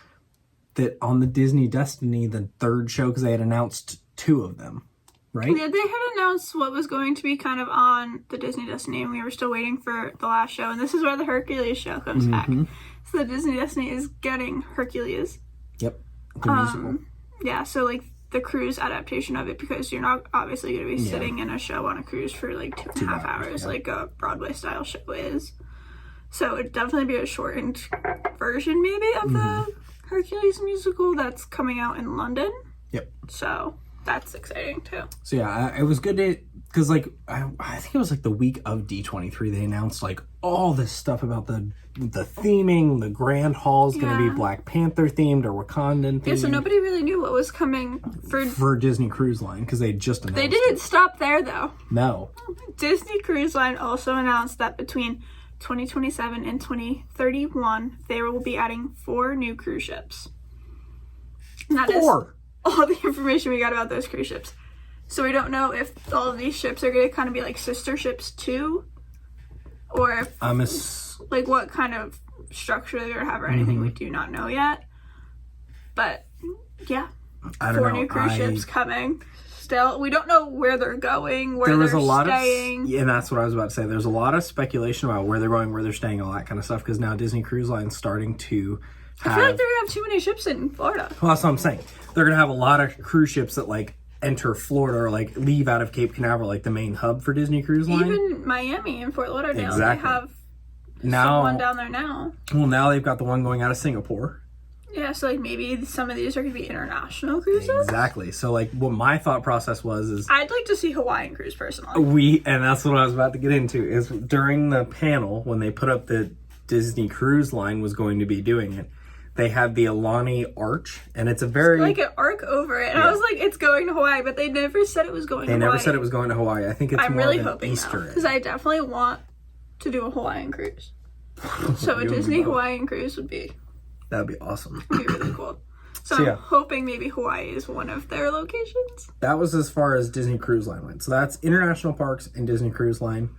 that on the Disney Destiny, the 3rd show, because they had announced 2 of them, right? Yeah, they had announced what was going to be kind of on the Disney Destiny, and we were still waiting for the last show, and this is where the Hercules show comes back. So the Disney Destiny is getting Hercules. Yep. The musical. Yeah, so like the cruise adaptation of it, because you're not obviously going to be sitting in a show on a cruise for like 2.5 hours, like a Broadway style show is. So it'd definitely be a shortened version maybe of the Hercules musical that's coming out in London. Yep. So that's exciting too. So yeah, it was good to, because like I think it was like the week of D23 they announced like all this stuff about the theming. The Grand Hall's going to be Black Panther themed or Wakandan themed. Yeah, so nobody really knew what was coming for Disney Cruise Line because they just announced. They didn't stop there though. No. Disney Cruise Line also announced that between 2027 and 2031 they will be adding 4 new cruise ships. And that 4. Is all the information we got about those cruise ships. So we don't know if all of these ships are going to kind of be like sister ships too, or if, like what kind of structure they're going to have or anything. We do not know yet. But yeah, 4 new cruise ships coming. Still, we don't know where they're going, where they're staying. Yeah, and that's what I was about to say. There's a lot of speculation about where they're going, where they're staying, all that kind of stuff. Because now Disney Cruise Line's starting to have... I feel like they're going to have too many ships in Florida. Well, that's what I'm saying. They're going to have a lot of cruise ships that like enter Florida or like leave out of Cape Canaveral, like the main hub for Disney Cruise Line. Even Miami and Fort Lauderdale, exactly. They have one down there now. Well, now they've got the one going out of Singapore. Yeah, so like maybe some of these are going to be international cruises. Exactly. So like what my thought process was is I'd like to see Hawaiian cruise personally. And that's what I was about to get into is during the panel when they put up the Disney Cruise Line was going to be doing it. They have the Alani Arch, and it's a very... It's like an arc over it. And I was like, it's going to Hawaii, but they never said it was going to Hawaii. They never said it was going to Hawaii. I think it's more really of an Easter egg. Because I definitely want to do a Hawaiian cruise. So a Disney Hawaiian cruise would be... That would be awesome. It would be really cool. So I'm hoping maybe Hawaii is one of their locations. That was as far as Disney Cruise Line went. So that's international parks and Disney Cruise Line.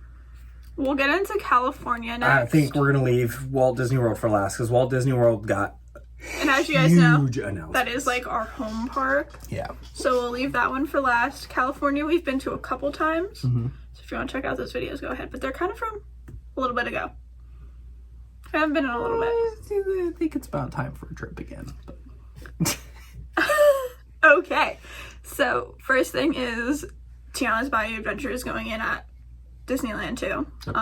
We'll get into California next. I think we're going to leave Walt Disney World for last because Walt Disney World got... And as you guys know, that is like our home park. Yeah. So we'll leave that one for last. California, we've been to a couple times. So if you want to check out those videos, go ahead. But they're kind of from a little bit ago. I haven't been in a little bit. I think it's about time for a trip again. But... Okay, so first thing is Tiana's Bayou Adventure is going in at Disneyland too. Yep.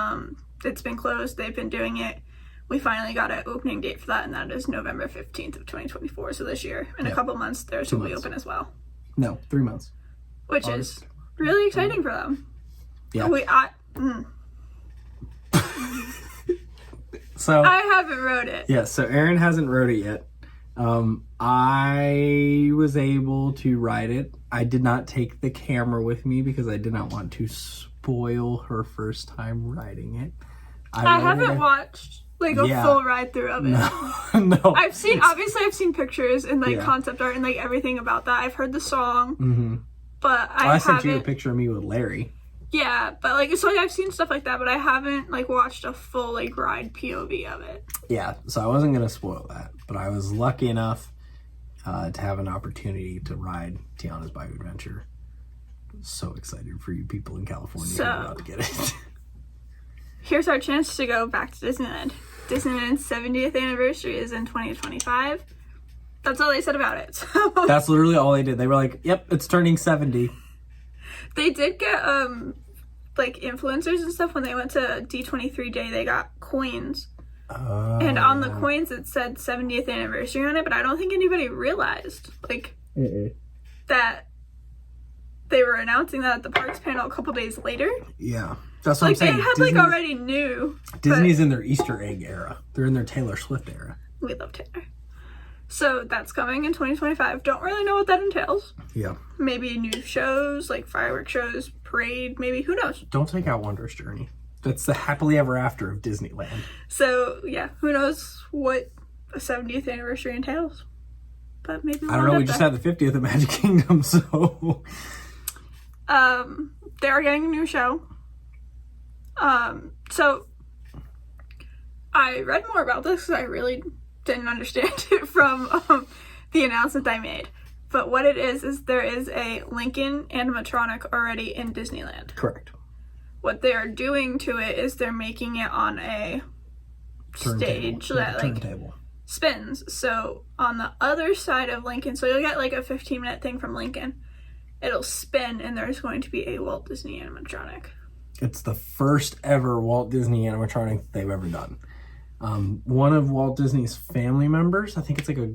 It's been closed. They've been doing it. We finally got an opening date for that, and that is November 15th of 2024. So this year, in a couple months, theirs will be open as well. No, 3 months. Which is really exciting for them. Yeah. So I haven't rode it. Yeah, so Aaron hasn't rode it yet. I was able to ride it. I did not take the camera with me because I did not want to spoil her first time riding it. I haven't watched like a full ride through of it. No. I've seen pictures and like concept art and like everything about that. I've heard the song, but I sent you a picture of me with Larry. Yeah, but like so I've seen stuff like that, but I haven't like watched a full like ride POV of it. Yeah, so I wasn't gonna spoil that, but I was lucky enough to have an opportunity to ride Tiana's Bayou Adventure. So excited for you people in California who are about to get it. Here's our chance to go back to Disneyland. Disneyland's 70th anniversary is in 2025. That's all they said about it. So. That's literally all they did. They were like, yep, it's turning 70. They did get like influencers and stuff when they went to D23 Day. They got coins. And on the coins it said 70th anniversary on it, but I don't think anybody realized like that they were announcing that at the parks panel a couple days later. Yeah, that's what I'm saying. They had like already knew. Disney's in their Easter egg era. They're in their Taylor Swift era. We love Taylor. So that's coming in 2025. Don't really know what that entails. Yeah. Maybe new shows, like fireworks shows, parade, maybe. Who knows? Don't take out Wondrous Journey. That's the happily ever after of Disneyland. So, yeah, who knows what a 70th anniversary entails. But maybe I don't know, we just had the 50th of Magic Kingdom, so... They are getting a new show. So, I read more about this because I really didn't understand it from the announcement I made. But what it is there is a Lincoln animatronic already in Disneyland. Correct. What they are doing to it is they're making it on a stage that like spins. So on the other side of Lincoln, so you'll get like a 15-minute thing from Lincoln. It'll spin and there's going to be a Walt Disney animatronic. It's the first ever Walt Disney animatronic they've ever done. One of Walt Disney's family members, I think it's like a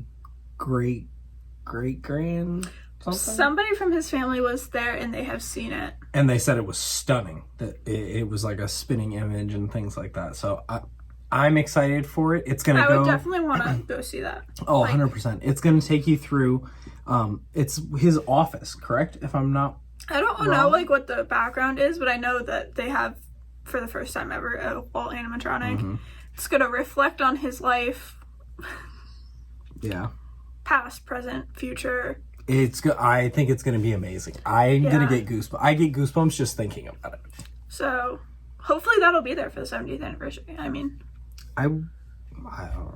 great-grand something? Somebody from his family was there and they have seen it. And they said it was stunning. That it was like a spinning image and things like that. So I'm excited for it. It's going to go... I would definitely want to go see that. Oh, like, 100%. It's going to take you through... it's his office, correct? If I'm not I don't wrong. know like what the background is, but I know that they have, for the first time ever, a Walt animatronic. It's going to reflect on his life. Yeah. Past, present, future. I think it's going to be amazing. I'm going to get goosebumps. I get goosebumps just thinking about it. So, hopefully that'll be there for the 70th anniversary. I mean... I don't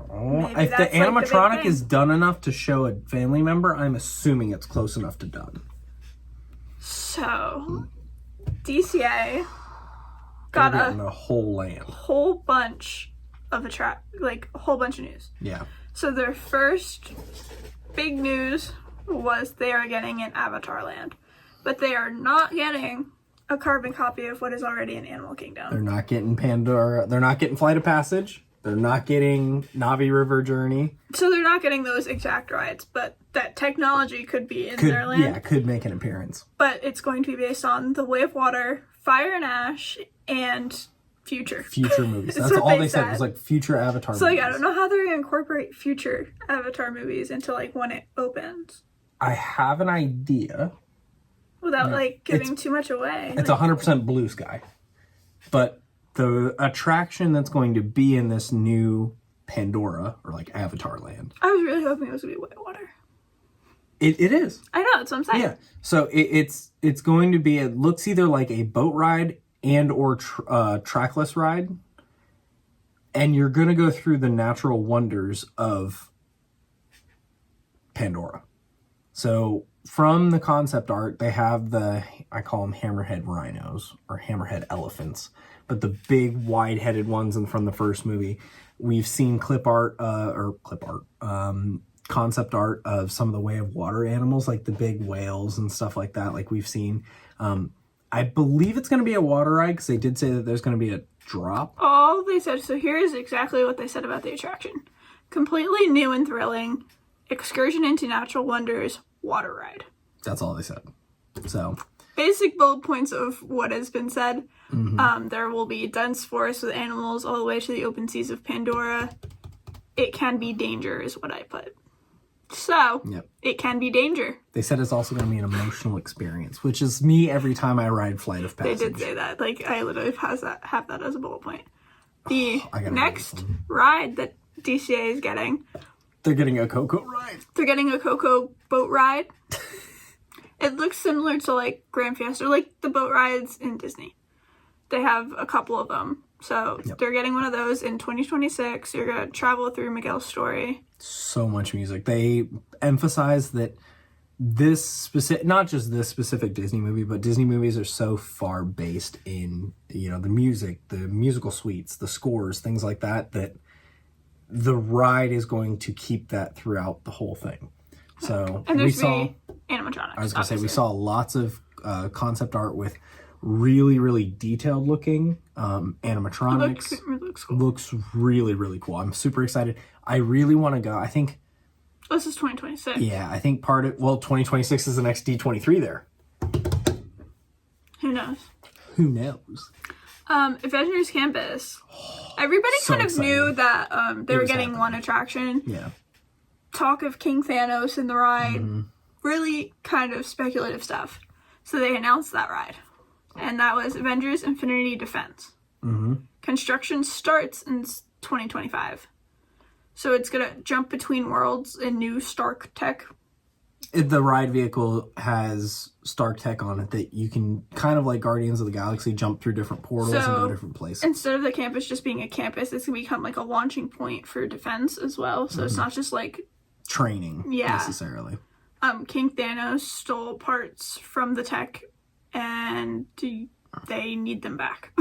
know. If the animatronic is done enough to show a family member, I'm assuming it's close enough to done. So, DCA got a whole land. Whole bunch of a whole bunch of news. Yeah. So their first big news was they are getting an Avatar land, but they are not getting a carbon copy of what is already in Animal Kingdom. They're not getting Pandora. They're not getting Flight of Passage. They're not getting Navi River Journey. So they're not getting those exact rides, but that technology could be in their land. Yeah, could make an appearance. But it's going to be based on The Way of Water, Fire and Ash, and future movies. That's all they said. It was like future Avatar so movies. Like, I don't know how they're going to incorporate future Avatar movies into like when it opens. I have an idea. Without like giving too much away. It's 100% blue sky. But the attraction that's going to be in this new Pandora, or like Avatar land. I was really hoping it was going to be whitewater. It is. I know, that's what I'm saying. Yeah. So it's going to be, it looks either like a boat ride and or trackless ride. And you're going to go through the natural wonders of Pandora. So from the concept art, they have the I call them hammerhead rhinos or hammerhead elephants, but the big wide-headed ones from the first movie. We've seen concept art of some of the way of water animals, like the big whales and stuff like that. Like we've seen, I believe it's going to be a water ride because they did say that there's going to be a drop. All they said, so here is exactly what they said about the attraction. Completely new and thrilling, excursion into natural wonders, water ride. That's all they said. So basic bullet points of what has been said. There will be dense forests with animals all the way to the open seas of Pandora. It can be danger is what I put. So, It can be danger. They said it's also going to be an emotional experience, which is me every time I ride Flight of Passage. They did say that. Like, I literally have that as a bullet point. The next ride that DCA is getting... They're getting a Coco ride. They're getting a Coco boat ride. It looks similar to, like, Grand Fiesta, like the boat rides in Disney. They have a couple of them. So they're getting one of those in 2026. You're going to travel through Miguel's story. So much music. They emphasize that this specific, not just this specific Disney movie, but Disney movies are so far based in, the music, the musical suites, the scores, things like that, that the ride is going to keep that throughout the whole thing. So and there's animatronics. I was going to say, we saw lots of concept art with really, really detailed looking animatronics. Looks cool. Looks really, really cool. I'm super excited. I really want to go. I think this is 2026. Yeah, I think 2026 is the next D23 there. Who knows? Who knows? Avengers Campus. Everybody so kind of excited. Knew that they were getting one attraction. Yeah. Talk of King Thanos in the ride. Really kind of speculative stuff. So they announced that ride. And that was Avengers Infinity Defense. Construction starts in 2025. So it's going to jump between worlds in new Stark tech. The ride vehicle has Stark tech on it that you can, kind of like Guardians of the Galaxy, jump through different portals and go different places. Instead of the campus just being a campus, it's going to become like a launching point for defense as well. So it's not just like... training, necessarily. King Thanos stole parts from the tech and they need them back.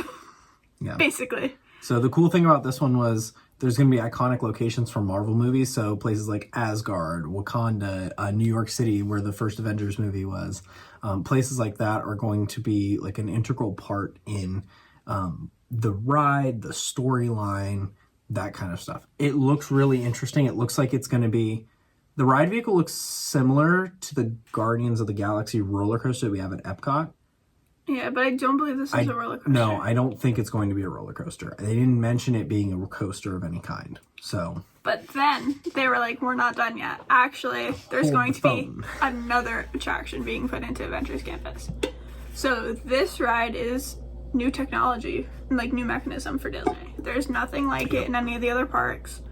Basically. So the cool thing about this one was there's going to be iconic locations from Marvel movies. So places like Asgard, Wakanda, New York City, where the first Avengers movie was. Places like that are going to be like an integral part in the ride, the storyline, that kind of stuff. It looks really interesting. It looks like it's going to be... The ride vehicle looks similar to the Guardians of the Galaxy roller coaster that we have at Epcot. Yeah, but I don't believe this is a roller coaster. No, I don't think it's going to be a roller coaster. They didn't mention it being a coaster of any kind. So. But then they were like, we're not done yet. Actually, there's going to be another attraction being put into Avengers Campus. So this ride is new technology, like new mechanism for Disney. There's nothing like it in any of the other parks.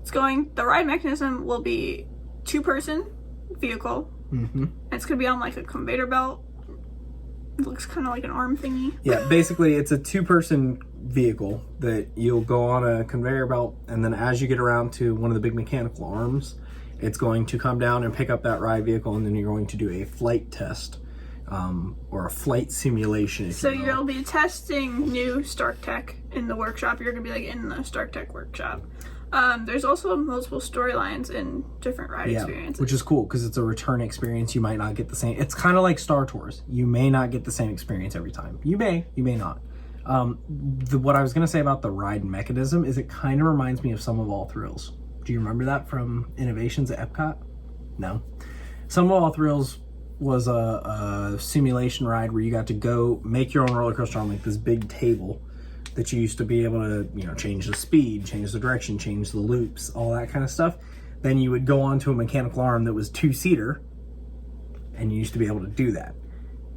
The ride mechanism will be 2-person vehicle. It's going to be on like a conveyor belt. It looks kind of like an arm thingy. Yeah, basically it's a 2-person vehicle that you'll go on a conveyor belt, and then as you get around to one of the big mechanical arms, it's going to come down and pick up that ride vehicle, and then you're going to do a flight test or a flight simulation. So you'll be testing new Stark tech in the workshop. You're going to be like in the Stark tech workshop. There's also multiple storylines in different ride experiences. Which is cool because it's a return experience. You might not get the same. It's kind of like Star Tours. You may not get the same experience every time. You may not. What I was going to say about the ride mechanism is it kind of reminds me of Some of All Thrills. Do you remember that from Innovations at Epcot? No. Some of All Thrills was a simulation ride where you got to go make your own roller coaster on like this big table that you used to be able to, change the speed, change the direction, change the loops, all that kind of stuff. Then you would go onto a mechanical arm that was 2-seater, and you used to be able to do that.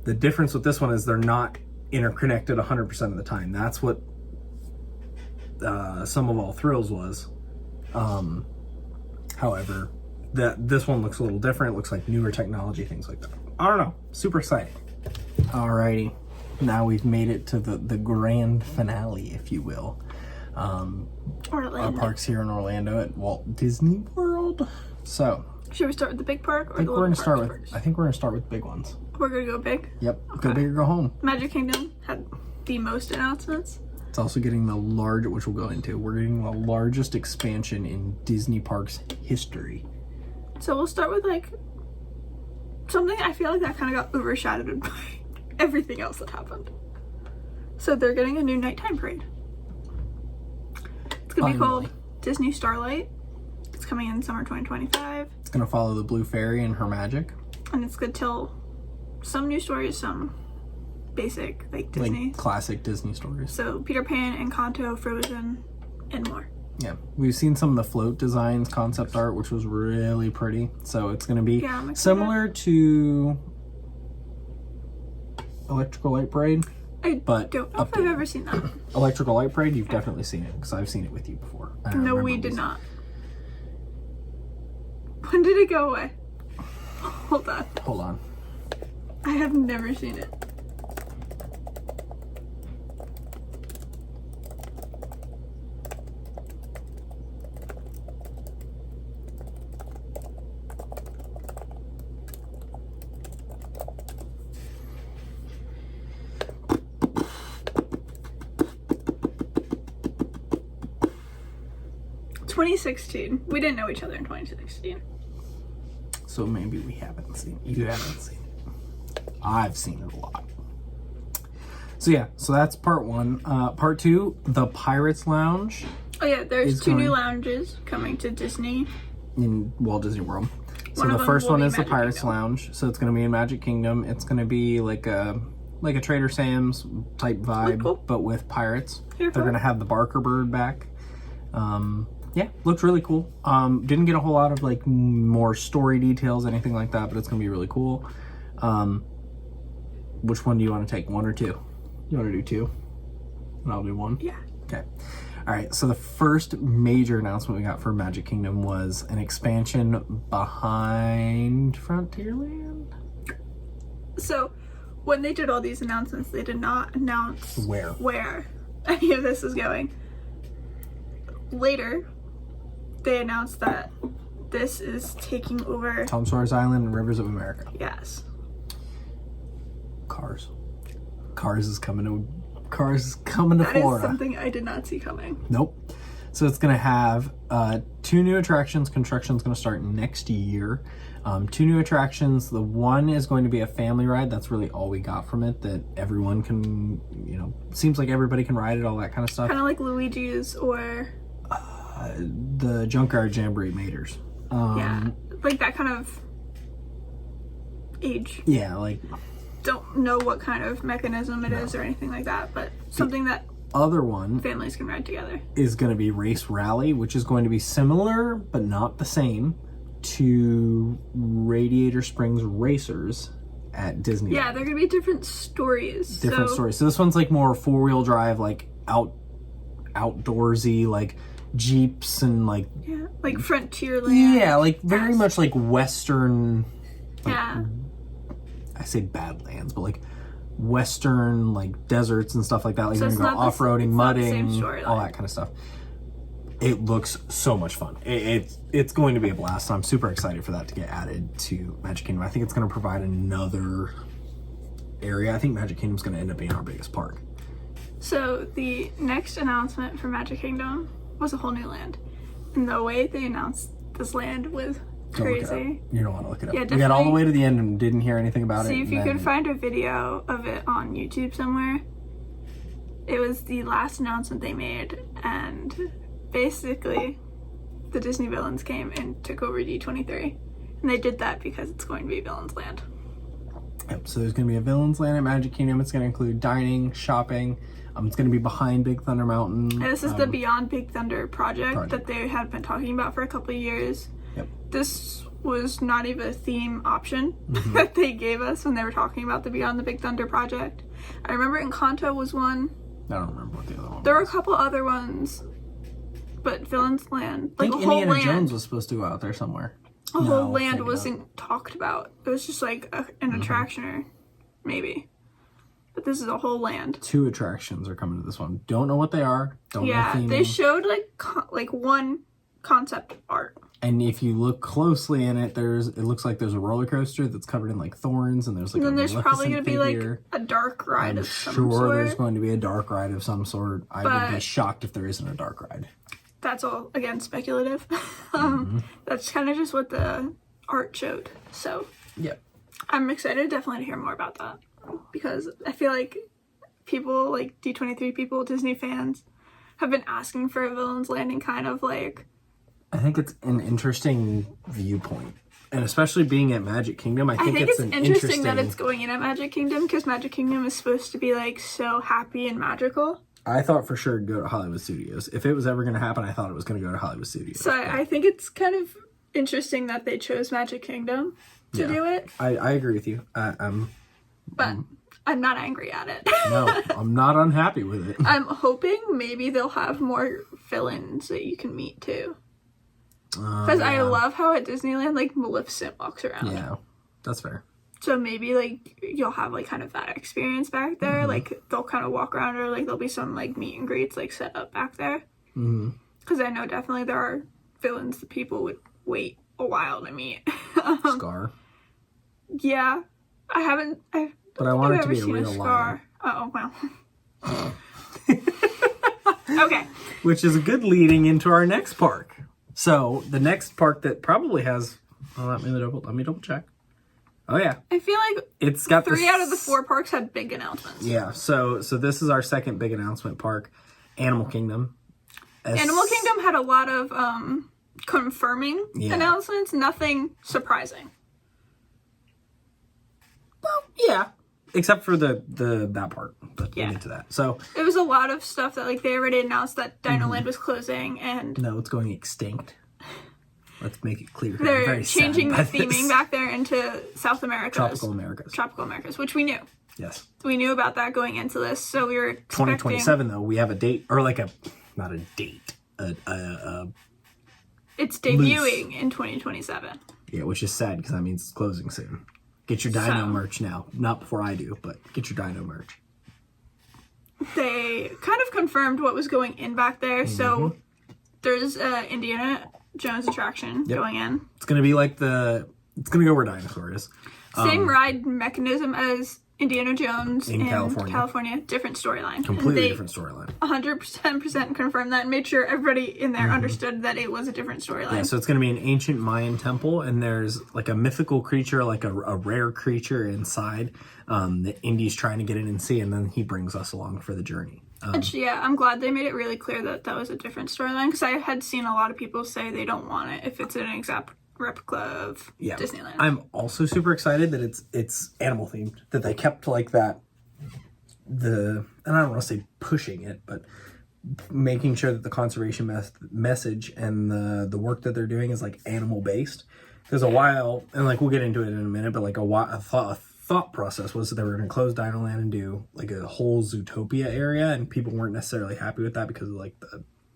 The difference with this one is they're not interconnected 100% of the time. That's what Some of All Thrills was. However, this one looks a little different. It looks like newer technology, things like that. I don't know. Super exciting. Alrighty. Now we've made it to the grand finale, if you will. Orlando. Our park's here in Orlando at Walt Disney World. So, should we start with the big park or the little parks first? I think we're gonna start with the big ones. We're gonna go big? Yep. Okay. Go big or go home. Magic Kingdom had the most announcements. It's also getting the large, which we'll go into. We're getting the largest expansion in Disney Parks history. So we'll start with like something I feel like that kind of got overshadowed by everything else that happened. So they're getting a new nighttime parade. It's gonna be called Disney Starlight. It's coming in summer 2025. It's gonna follow the Blue Fairy and her magic. And it's gonna tell some new stories, some basic like Disney. Like classic Disney stories. So Peter Pan, Encanto, Frozen, and more. Yeah. We've seen some of the float designs, concept art, which was really pretty. So it's gonna be similar to Electrical Light Parade. I but don't know if I've ever seen that. Electrical Light Parade, you've definitely seen it because I've seen it with you before. No, we did not. When did it go away? Hold on. Hold on. I have never seen it. ...2016. We didn't know each other in 2016. So maybe we haven't seen it. You haven't seen it. I've seen it a lot. So yeah, so that's part one. Part two, the Pirates Lounge. Oh yeah, there's two new lounges coming to Disney. In Walt Disney World. So the first one is the Pirates Lounge. So it's going to be in Magic Kingdom. It's going to be like a Trader Sam's type vibe, but with pirates. They're going to have the Barker Bird back. Yeah, looks really cool. Didn't get a whole lot of like more story details, anything like that, but it's gonna be really cool. Which one do you want to take? One or two? You want to do two? And I'll do one? Yeah. Okay. All right, so the first major announcement we got for Magic Kingdom was an expansion behind Frontierland. So, when they did all these announcements, they did not announce where any of this is going. Later, they announced that this is taking over Tom Sawyer's Island and Rivers of America. Yes. Cars is coming to Florida. That is something I did not see coming. Nope. So it's going to have two new attractions. Construction's going to start next year. Two new attractions. The one is going to be a family ride. That's really all we got from it. That everyone can, seems like everybody can ride it, all that kind of stuff. Kind of like Luigi's or... the Junkyard Jamboree Maters. Yeah, like that kind of age. Yeah, like... Don't know what kind of mechanism it is or anything like that, but something that other one families can ride together is going to be Race Rally, which is going to be similar but not the same to Radiator Springs Racers at Disney. Yeah, they're going to be different stories. So this one's like more four-wheel drive, like outdoorsy, like Jeeps and like... Yeah, like Frontierland. Yeah, like very much like Western... Yeah. I say Badlands, but like Western, like deserts and stuff like that. Like so you're gonna go off-roading, mudding, all that kind of stuff. It looks so much fun. It's going to be a blast. I'm super excited for that to get added to Magic Kingdom. I think it's going to provide another area. I think Magic Kingdom's going to end up being our biggest park. So the next announcement for Magic Kingdom was a whole new land. And the way they announced this land was crazy. You don't want to look it up. Yeah, we got all the way to the end and didn't hear anything about it. See if you could find a video of it on YouTube somewhere. It was the last announcement they made, and basically the Disney villains came and took over D23. And they did that because it's going to be Villains Land. Yep, so there's going to be a Villains Land at Magic Kingdom. It's going to include dining, shopping. It's going to be behind Big Thunder Mountain. And this is the Beyond Big Thunder project that they had been talking about for a couple of years. Yep. This was not even a theme option that they gave us when they were talking about the Beyond the Big Thunder project. I remember Encanto was one. I don't remember what the other one was. There were a couple other ones, but Villains Land, like I think Indiana Jones was supposed to go out there somewhere. A whole land wasn't talked about. It was just like an attraction or maybe. But this is a whole land. 2 attractions are coming to this one. Don't know what they are. Don't know theming. They showed like one concept art. And if you look closely in it, it looks like there's a roller coaster that's covered in like thorns, and there's like. And then a there's probably going to be like figure. a dark ride I'm of some sure sort. there's going to be a dark ride of some sort. I would be shocked if there isn't a dark ride. That's all, again, speculative. That's kind of just what the art showed. So, yep. I'm excited definitely to hear more about that. Because I feel like people, like D23 people, Disney fans, have been asking for a Villain's Landing kind of like... I think it's an interesting viewpoint. And especially being at Magic Kingdom, I think it's an interesting... that it's going in at Magic Kingdom, because Magic Kingdom is supposed to be like so happy and magical. I thought for sure it'd go to Hollywood Studios. If it was ever going to happen, I thought it was going to go to Hollywood Studios. So I think it's kind of interesting that they chose Magic Kingdom to do it. I agree with you. But I'm not angry at it. No, I'm not unhappy with it. I'm hoping maybe they'll have more villains that you can meet too. Because I love how at Disneyland, like, Maleficent walks around. Yeah, that's fair. So maybe, like, you'll have, like, kind of that experience back there. Like, they'll kind of walk around, or, like, there'll be some, like, meet and greets, like, set up back there. Because I know definitely there are villains that people would wait a while to meet. Scar. Yeah. But I want it to be a real Scar. Oh, well. Okay. Which is a good leading into our next park. So, the next park that probably has... Oh, let me double check. Oh, yeah. I feel like it's got 3 out of the 4 parks had big announcements. Yeah, so this is our second big announcement park, Animal Kingdom. Animal Kingdom had a lot of confirming announcements, nothing surprising. Well, yeah. Except for that part. But we'll get to that. So it was a lot of stuff that, like, they already announced that Dino Land was closing, and... No, it's going extinct. Let's make it clear. They're changing the theming back there into South America. Tropical Americas, which we knew. Yes. We knew about that going into this, so we were expecting... 2027, though, we have a date, or like not a date, it's debuting in 2027. Yeah, which is sad, because that means it's closing soon. Get your Dino merch now. Not before I do, but get your Dino merch. They kind of confirmed what was going in back there, so there's Indiana Jones attraction going in. It's going to be like it's going to go where Dinosaur is. Same ride mechanism as Indiana Jones in California. Different storyline. Completely different storyline. 100% confirmed that and made sure everybody in there understood that it was a different storyline. Yeah, so it's going to be an ancient Mayan temple, and there's like a mythical creature, like a rare creature inside that Indy's trying to get in and see, and then he brings us along for the journey. I'm glad they made it really clear that that was a different storyline, because I had seen a lot of people say they don't want it if it's an exact replica of Disneyland. I'm also super excited that it's animal themed, that they kept like that, and I don't want to say pushing it, but making sure that the conservation message and the work that they're doing is like animal based. Because a while, and like we'll get into it in a minute, but like a thought process was that they were going to close Dinoland and do like a whole Zootopia area, and people weren't necessarily happy with that because of like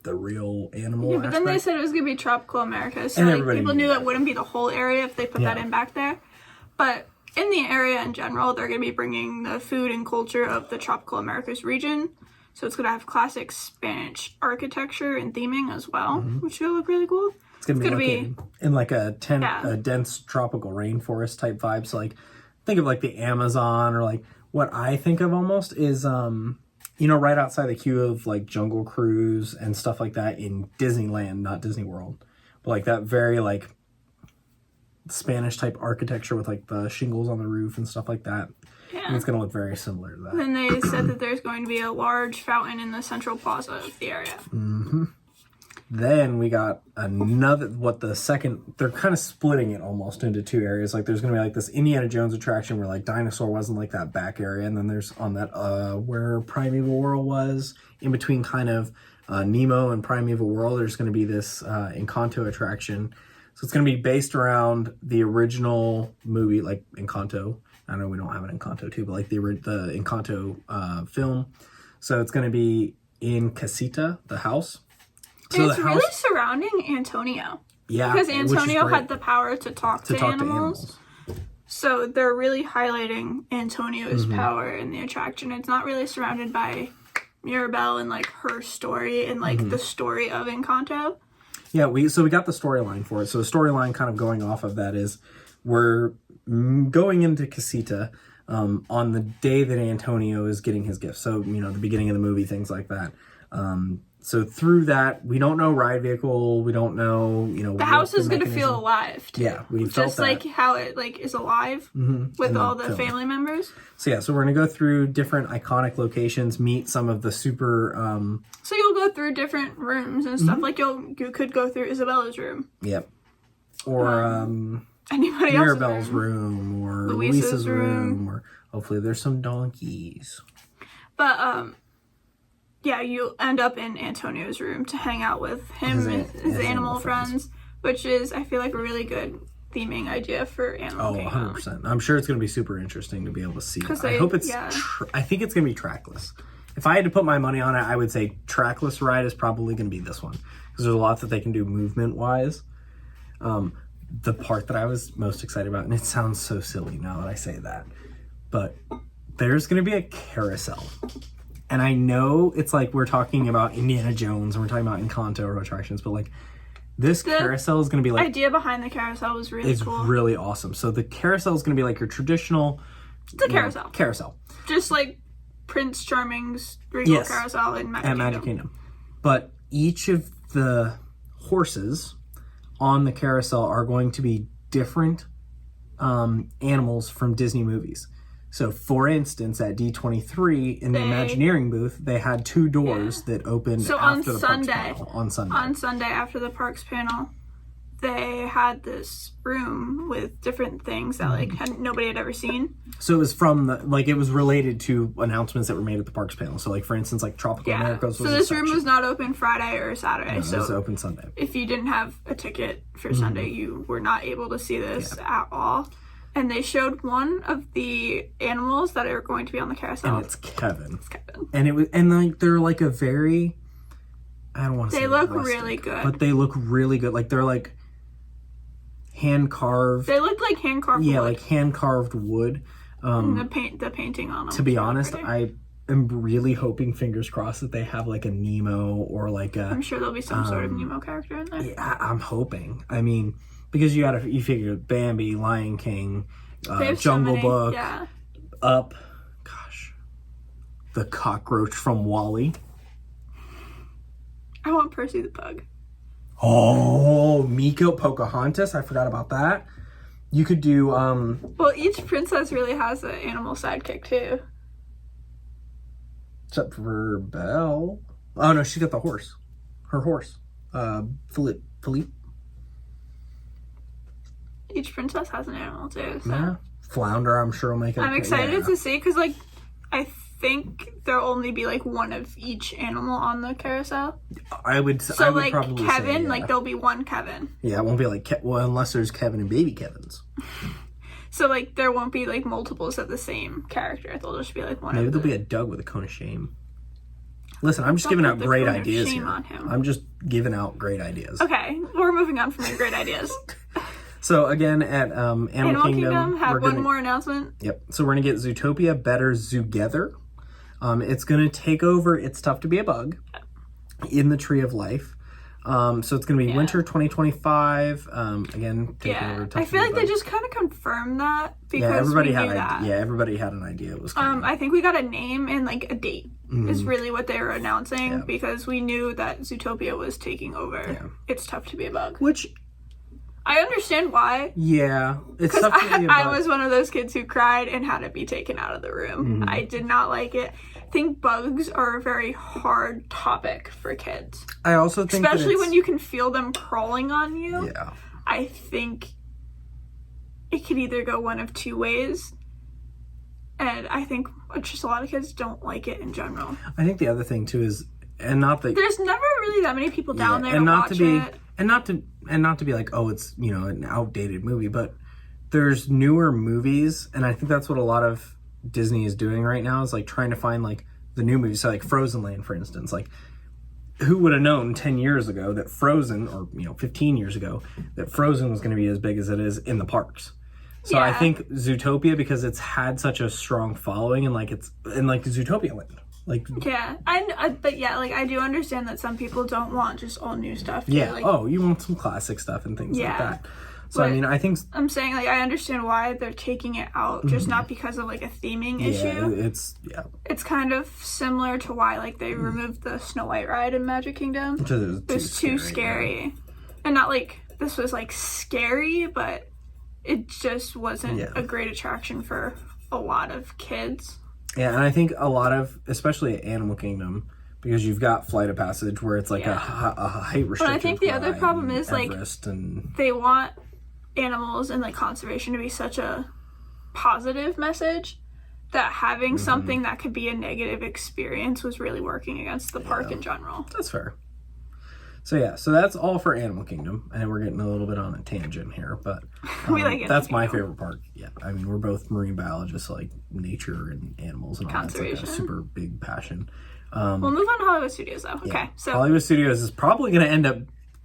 the real animal but then they said it was going to be Tropical America, so like, people knew that wouldn't be the whole area if they put that in back there. But in the area in general, they're going to be bringing the food and culture of the Tropical Americas region. So it's going to have classic Spanish architecture and theming as well, which will look really cool. It's going to be in like a dense tropical rainforest type vibe. So like, think of like the Amazon, or like what I think of almost is, right outside the queue of like Jungle Cruise and stuff like that in Disneyland, not Disney World. But like that very like Spanish type architecture with like the shingles on the roof and stuff like that. Yeah. And it's going to look very similar to that. Then they said that there's going to be a large fountain in the central plaza of the area. Then we got another, they're kind of splitting it almost into 2 areas. Like there's going to be like this Indiana Jones attraction where like Dinosaur wasn't like that back area. And then there's on that, where Primeval World was, in between kind of Nemo and Primeval World, there's going to be this Encanto attraction. So it's going to be based around the original movie, like Encanto. I know we don't have an Encanto too, but like the Encanto film. So it's going to be in Casita, the house. So it's really surrounding Antonio. Yeah. Because Antonio had the power to talk to animals. So they're really highlighting Antonio's power in the attraction. It's not really surrounded by Mirabelle and like her story and like the story of Encanto. Yeah, we got the storyline for it. So the storyline kind of going off of that is we're going into Casita on the day that Antonio is getting his gift. So, the beginning of the movie, things like that. So through that, we don't know ride vehicle. We don't know, the house is going to feel alive, too. Yeah, we felt just that. like how it is alive with all the family members. So yeah, so we're going to go through different iconic locations, meet some of the super... So you'll go through different rooms and stuff. Like you could go through Isabella's room. Yep. Or anybody else's Mirabelle's room, or Luisa's room, or hopefully there's some donkeys. But yeah, you end up in Antonio's room to hang out with him and his animal friends, which is, I feel like, a really good theming idea for Animal Kingdom. 100%. I'm sure it's going to be super interesting to be able to see. I hope it's... I think it's going to be trackless. If I had to put my money on it, I would say trackless ride is probably going to be this one. Because there's a lot that they can do movement-wise. The part that I was most excited about, and it sounds so silly now that I say that, but there's going to be a carousel. And I know it's like we're talking about Indiana Jones and we're talking about Encanto attractions, but like this carousel is going to be like... The idea behind the carousel was really cool. It's really awesome. So the carousel is going to be like your traditional... It's a carousel. Carousel. Just like Prince Charming's Regal Carousel in Magic Kingdom. But each of the horses on the carousel are going to be different animals from Disney movies. So, for instance, at D23 in the Imagineering booth, they had 2 doors that opened after the Parks panel. On Sunday, after the Parks panel, they had this room with different things that nobody had ever seen. So it was from it was related to announcements that were made at the Parks panel. So, for instance, Tropical Americas was this room was not open Friday or Saturday. No, it was open Sunday. If you didn't have a ticket for Sunday, you were not able to see this at all. And they showed one of the animals that are going to be on the carousel. And it's Kevin. And it was, they're like a very, I don't want to say they look rustic, really good. But they look really good. They're hand carved. They look like hand carved wood. Yeah, like hand carved wood. And the painting on them. To be honest, I am really hoping, fingers crossed, that they have a Nemo or I'm sure there'll be some sort of Nemo character in there. Yeah, I'm hoping. I mean, because you figure Bambi, Lion King, Jungle Book, Up, the cockroach from WALL-E. I want Percy the Pug. Oh, Miko, Pocahontas. I forgot about that. You could do... Well, each princess really has an animal sidekick, too. Except for Belle. Oh, no, she's got the horse. Her horse. Philippe. Each princess has an animal, too. So. Yeah. Flounder, I'm sure will make it. I'm excited to see, because, I think there'll only be, one of each animal on the carousel. I would probably Kevin, say, there'll be one Kevin. Yeah, it won't be unless there's Kevin and baby Kevins. So, there won't be, multiples of the same character. They'll just be, one Maybe there'll be a Doug with a cone of shame. Listen, I'm just giving out great ideas here. I'm just giving out great ideas. Okay, we're moving on from your great ideas. So again, at Animal Kingdom have one more announcement. Yep. So we're gonna get Zootopia Better Zoogether. It's gonna take over It's Tough to Be a Bug in the Tree of Life. So it's gonna be winter 2025. Again, taking over. I feel like they just kind of confirmed that because everybody had an idea it was coming. I think we got a name and a date is really what they were announcing because we knew that Zootopia was taking over. Yeah. It's Tough to Be a Bug. Which I understand why. Yeah. It's tough to be a bug. I was one of those kids who cried and had to be taken out of the room. I did not like it. I think bugs are a very hard topic for kids. I also think especially when you can feel them crawling on you. Yeah. I think it could either go one of two ways. And I think just a lot of kids don't like it in general. I think the other thing too is, and not that there's never really that many people down there to watch it. And not to be like, oh, it's, an outdated movie, but there's newer movies, and I think that's what a lot of Disney is doing right now is trying to find the new movies. So Frozen Land, for instance, who would have known 10 years ago that Frozen, or 15 years ago, that Frozen was going to be as big as it is in the parks. So I think Zootopia, because it's had such a strong following, and it's in Zootopia Land. Like, yeah, but yeah, like I do understand that some people don't want just all new stuff. Yeah. Like, Oh, you want some classic stuff and things like that. So, but I mean, I think... I'm saying, like, I understand why they're taking it out, just not because of, like, a theming issue. It's kind of similar to why, like, they removed the Snow White ride in Magic Kingdom. It was too scary. Yeah. And not, like, this was, like, scary, but it just wasn't a great attraction for a lot of kids. Yeah, and I think a lot of, especially at Animal Kingdom, because you've got Flight of Passage where it's, like, a height restriction. But I think the other problem is, like, and... they want animals and like conservation to be such a positive message that having something that could be a negative experience was really working against the park in general. That's fair. So so that's all for Animal Kingdom. I know we're getting a little bit on a tangent here, but we like that's my favorite park. Yeah, I mean, we're both marine biologists, like nature and animals and all that's like a super big passion. We'll move on to Hollywood Studios though. Yeah. Okay, so Hollywood Studios is probably going to end up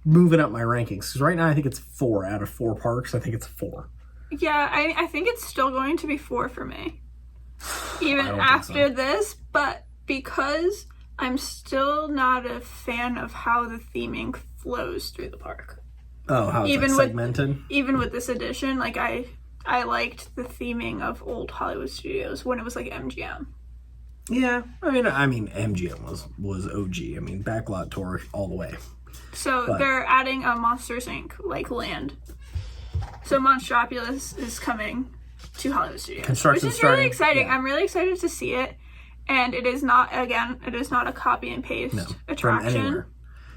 moving up my rankings because right now I think it's 4 out of 4 parks. I think it's 4. Yeah, I think it's still going to be 4 for me, even after this. But because I'm still not a fan of how the theming flows through the park. Oh, how it's like segmented. Even with this edition, like I liked the theming of old Hollywood Studios when it was like MGM. Yeah, I mean MGM was OG. I mean, backlot tour all the way. So they're adding a Monsters Inc. like land. So Monstropolis is coming to Hollywood Studios, which is really exciting. I'm really excited to see it, and it is not a copy and paste attraction. From anywhere.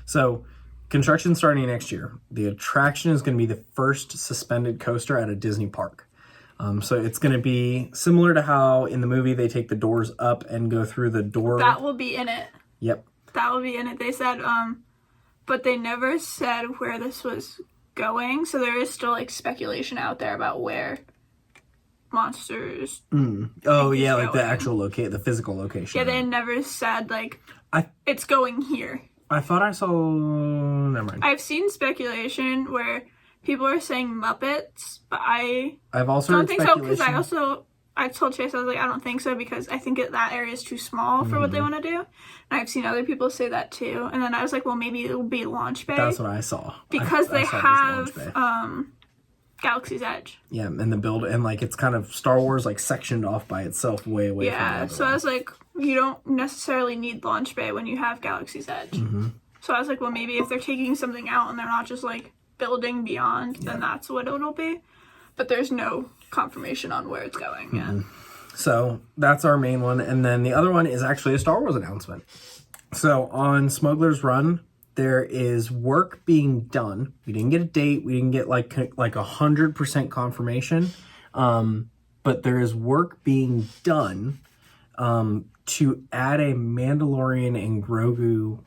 So construction starting next year. The attraction is going to be the first suspended coaster at a Disney park. So it's going to be similar to how in the movie they take the doors up and go through the door. That will be in it. Yep. That will be in it. They said, but they never said where this was going. So there is still like speculation out there about where Monsters. Oh yeah, like the actual the physical location. Yeah, they never said like it's going here. I thought I saw. Never mind. I've seen speculation where people are saying Muppets, but I've also don't think so because I told Chase, I was like, I don't think so because I think that area is too small for what they want to do. And I've seen other people say that too. And then I was like, well, maybe it'll be Launch Bay. That's what I saw. Because they have Galaxy's Edge. Yeah, and the build, and like it's kind of Star Wars like sectioned off by itself way away from the other so I was like, you don't necessarily need Launch Bay when you have Galaxy's Edge. So I was like, well, maybe if they're taking something out and they're not just like building beyond, then that's what it'll be. But there's no confirmation on where it's going yet. So that's our main one. And then the other one is actually a Star Wars announcement. So on Smuggler's Run, there is work being done. We didn't get a date. We didn't get like 100% confirmation. But there is work being done to add a Mandalorian and Grogu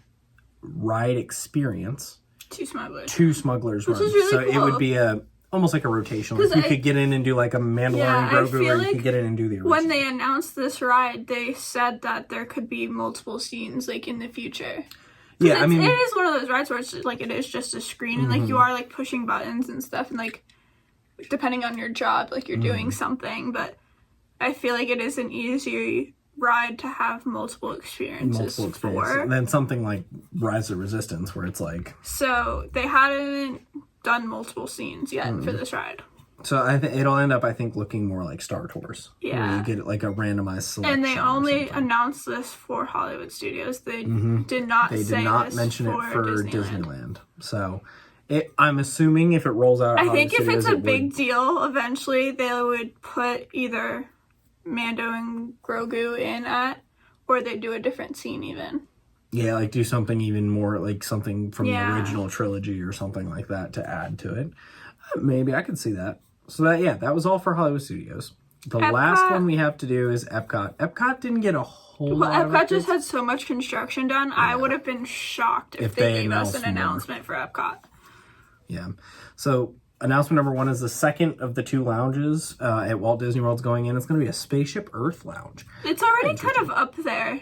ride experience to Smuggler's Run. Really so cool. It would be almost like a rotation. Like you could get in and do like a Mandalorian Grogu, or you could get in and do the original. When they announced this ride, they said that there could be multiple scenes like in the future. Yeah, I mean, it is one of those rides where it's like it is just a screen and like you are like pushing buttons and stuff, and like depending on your job, like you're doing something. But I feel like it is an easy ride to have multiple experiences. For. And then something like Rise of Resistance, where it's like so they hadn't done multiple scenes yet for this ride. So it'll end up, I think, looking more like Star Tours. Yeah. Where you get like a randomized selection. And they only announced this for Hollywood Studios. They did not mention it for Disneyland. So I'm assuming if it rolls out at I think if Studios, it's a big deal, eventually they would put either Mando and Grogu in at, or they do a different scene even. Yeah, like do something even more, like something from the original trilogy or something like that to add to it. Maybe I could see that. So that was all for Hollywood Studios. The last one we have to do is Epcot. Epcot didn't get a whole lot of Epcot just had so much construction done. Yeah. I would have been shocked if they gave us an announcement for Epcot. Yeah. So announcement number 1 is the second of the 2 lounges at Walt Disney World's going in. It's going to be a Spaceship Earth lounge. It's already kind of up there.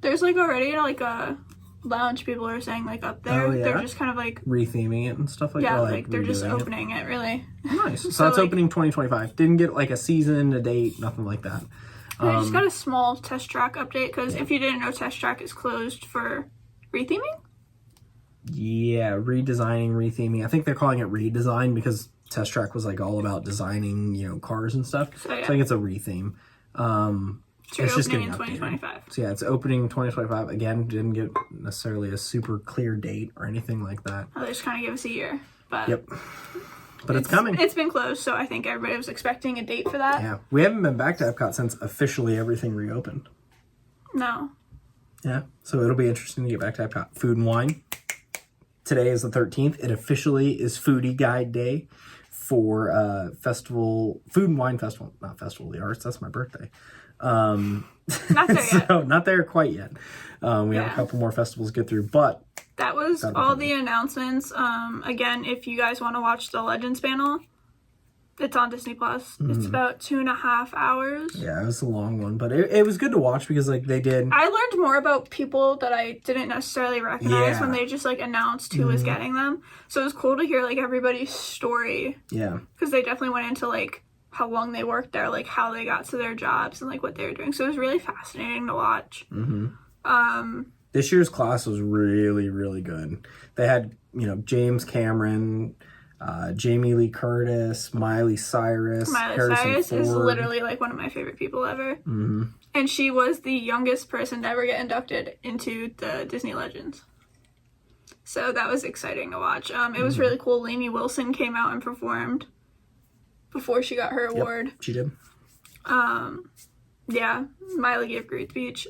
There's like already like a lounge people are saying like up there. Oh, yeah? They're just kind of like retheming it and stuff like that. Yeah, like they're just opening it really. Nice. So that's opening 2025. Didn't get like a season, a date, nothing like that. I just got a small Test Track update, because if you didn't know, Test Track is closed for retheming? Yeah, redesigning, retheming. I think they're calling it redesign because Test Track was like all about designing, you know, cars and stuff. So I think it's a retheme. It's just opening in 2025. So yeah, it's opening 2025. Again, didn't get necessarily a super clear date or anything like that. Oh, they just kind of give us a year. But yep. But it's coming. It's been closed, so I think everybody was expecting a date for that. Yeah. We haven't been back to Epcot since officially everything reopened. No. Yeah. So it'll be interesting to get back to Epcot. Food and wine. Today is the 13th. It officially is Foodie Guide Day for Food and Wine Festival. Not Festival of the Arts. That's my birthday. Not there yet. So not there quite yet. We have a couple more festivals to get through, but that was all the announcements. Again, if you guys want to watch the Legends panel, it's on Disney Plus. It's about 2.5 hours. Yeah, it was a long one, but it was good to watch because like they did. I learned more about people that I didn't necessarily recognize when they just like announced who was getting them. So it was cool to hear like everybody's story. Yeah, because they definitely went into like how long they worked there, like how they got to their jobs and like what they were doing. So it was really fascinating to watch. This year's class was really, really good. They had, you know, James Cameron, Jamie Lee Curtis, Miley Cyrus. Miley Cyrus is literally like one of my favorite people ever. And she was the youngest person to ever get inducted into the Disney Legends. So that was exciting to watch. It was really cool. Lainey Wilson came out and performed before she got her award. Yep, she did. Yeah, Miley gave a great speech.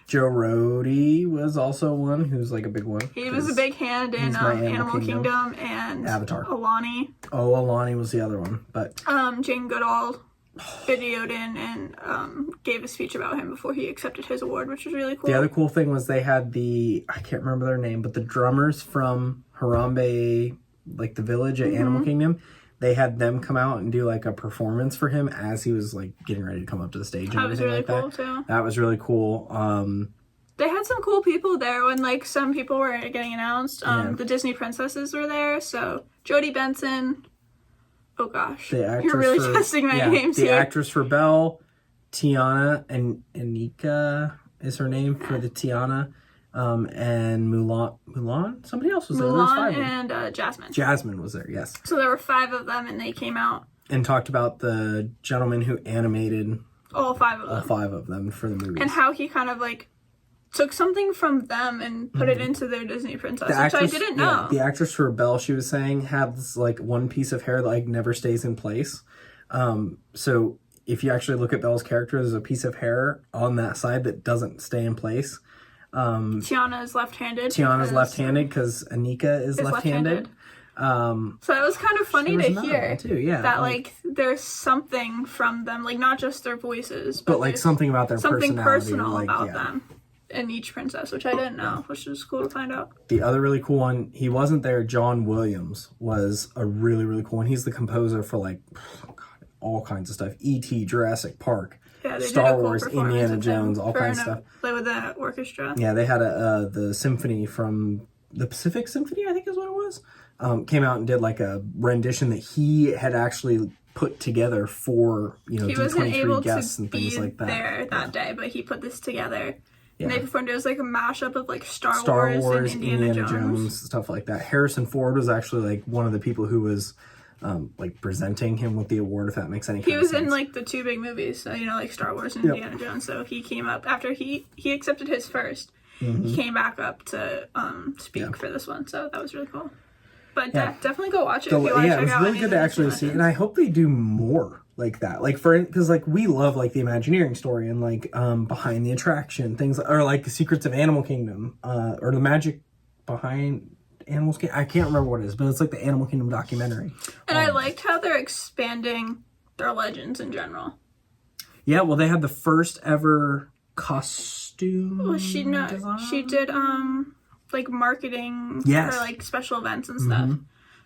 Joe Rohde was also one who's like a big one. He was a big hand in Animal Kingdom and Avatar. Alani. Oh, Alani was the other one, but Jane Goodall videoed in and gave a speech about him before he accepted his award, which was really cool. The other cool thing was they had I can't remember their name, but the drummers from Harambe, like the village at Animal Kingdom, they had them come out and do like a performance for him as he was like getting ready to come up to the stage and everything like that. That was really cool too. That was really cool. They had some cool people there when like some people were getting announced. The Disney princesses were there, so Jodie Benson. Oh gosh, you're really testing my names here. The actress for Belle, Tiana, and Anika is her name for the Tiana. And Mulan? Somebody else was there. Mulan and Jasmine. Jasmine was there, yes. So there were 5 of them, and they came out and talked about the gentleman who animated all 5 of them. All 5 of them for the movies. And how he kind of like took something from them and put it into their Disney princess, which I didn't know. Yeah, the actress for Belle, she was saying, has like one piece of hair that like never stays in place. So if you actually look at Belle's character, there's a piece of hair on that side that doesn't stay in place. Tiana is left-handed. Tiana's left-handed because Anika is left-handed. So it was kind of funny to hear too, that like there's something from them, like not just their voices, but like something about their something personality, personal like, about them in each princess, which I didn't know, which was cool to find out. The other really cool one, he wasn't there. John Williams was a really, really cool one. He's the composer for like all kinds of stuff. E.T., Jurassic Park. Yeah, Star Wars, Indiana Jones, all kinds of stuff. Play with the orchestra. Yeah, they had the symphony from the Pacific Symphony, I think is what it was. Came out and did like a rendition that he had actually put together for D23 guests and things like that. He wasn't able to be there that day, but he put this together. Yeah. And they performed. It was like a mashup of like Star Wars, and Indiana Jones, stuff like that. Harrison Ford was actually like one of the people who was like presenting him with the award, if that makes any sense. He was in like the 2 big movies, so like Star Wars and Indiana Jones. So he came up after he accepted his first. He came back up to speak for this one, so that was really cool. But definitely go watch it. If you want to check it was really good to actually see, and I hope they do more like that. Like because like we love like the Imagineering story and like behind the attraction things, or like the Secrets of Animal Kingdom, or the magic behind Animal Kingdom. I can't remember what it is, but it's like the Animal Kingdom documentary. And I liked how they're expanding their legends in general. Yeah, well, they had the first ever costume. Well, she did like marketing for like special events and stuff.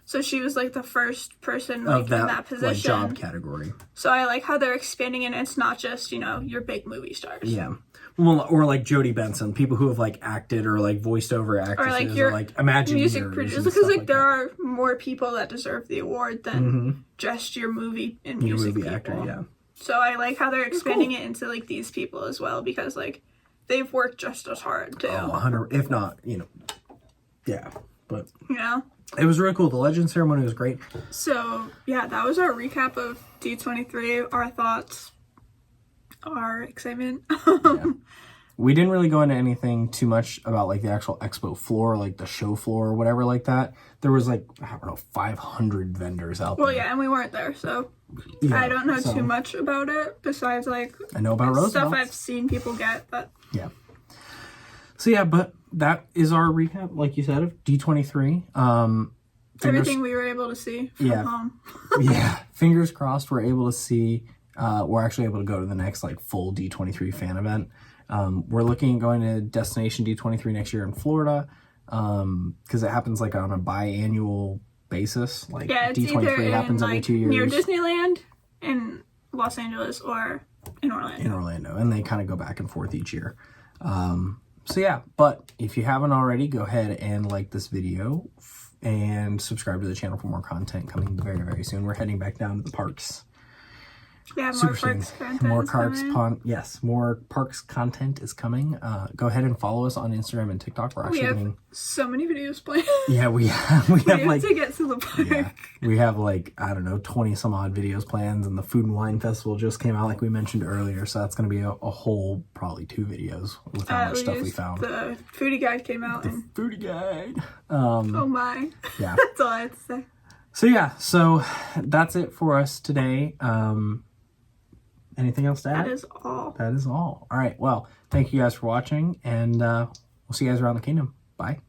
So she was like the first person like in that position, like, job category. So I like how they're expanding it. And it's not just your big movie stars. Yeah. Well, or like Jodie Benson, people who have like acted or like voiced over actresses, or like your Imagineers, music producers, because like there are more people that deserve the award than just your movie and music people. Actor, yeah. So I like how they're expanding it into like these people as well, because like they've worked just as hard too. Oh, 100, if not, yeah. But it was really cool. The Legend ceremony was great. So yeah, that was our recap of D23. Our thoughts, our excitement. Yeah. We didn't really go into anything too much about like the actual expo floor, like the show floor or whatever like that. There was like, I don't know, 500 vendors out there. Well, yeah, and we weren't there, so I don't know too much about it besides like I know about Roosevelt's stuff I've seen people get, but yeah. So yeah, but that is our recap, like you said, of D23. Everything we were able to see from home. Yeah, fingers crossed we're able to see. We're actually able to go to the next like full D23 fan event. We're looking at going to Destination D23 next year in Florida, because it happens like on a biannual basis. Like D23 happens every 2 years. Near Disneyland in Los Angeles or in Orlando. In Orlando, and they kind of go back and forth each year. So yeah, but if you haven't already, go ahead and like this video and subscribe to the channel for more content coming very, very soon. We're heading back down to the parks. Yeah, Super soon. More parks content is coming. Go ahead and follow us on Instagram and TikTok. We're actually getting so many videos planned. Yeah, we have like to get to the park. Yeah, we have like, I don't know, 20 some odd videos planned, and the Food and Wine Festival just came out like we mentioned earlier, so that's going to be a whole probably 2 videos with how much stuff we found. The foodie guide came out. Foodie guide. Oh my. Yeah. That's all I have to say. So yeah, so that's it for us today. Anything else to add? That is all. That is all. All right. Well, thank you guys for watching, and we'll see you guys around the kingdom. Bye.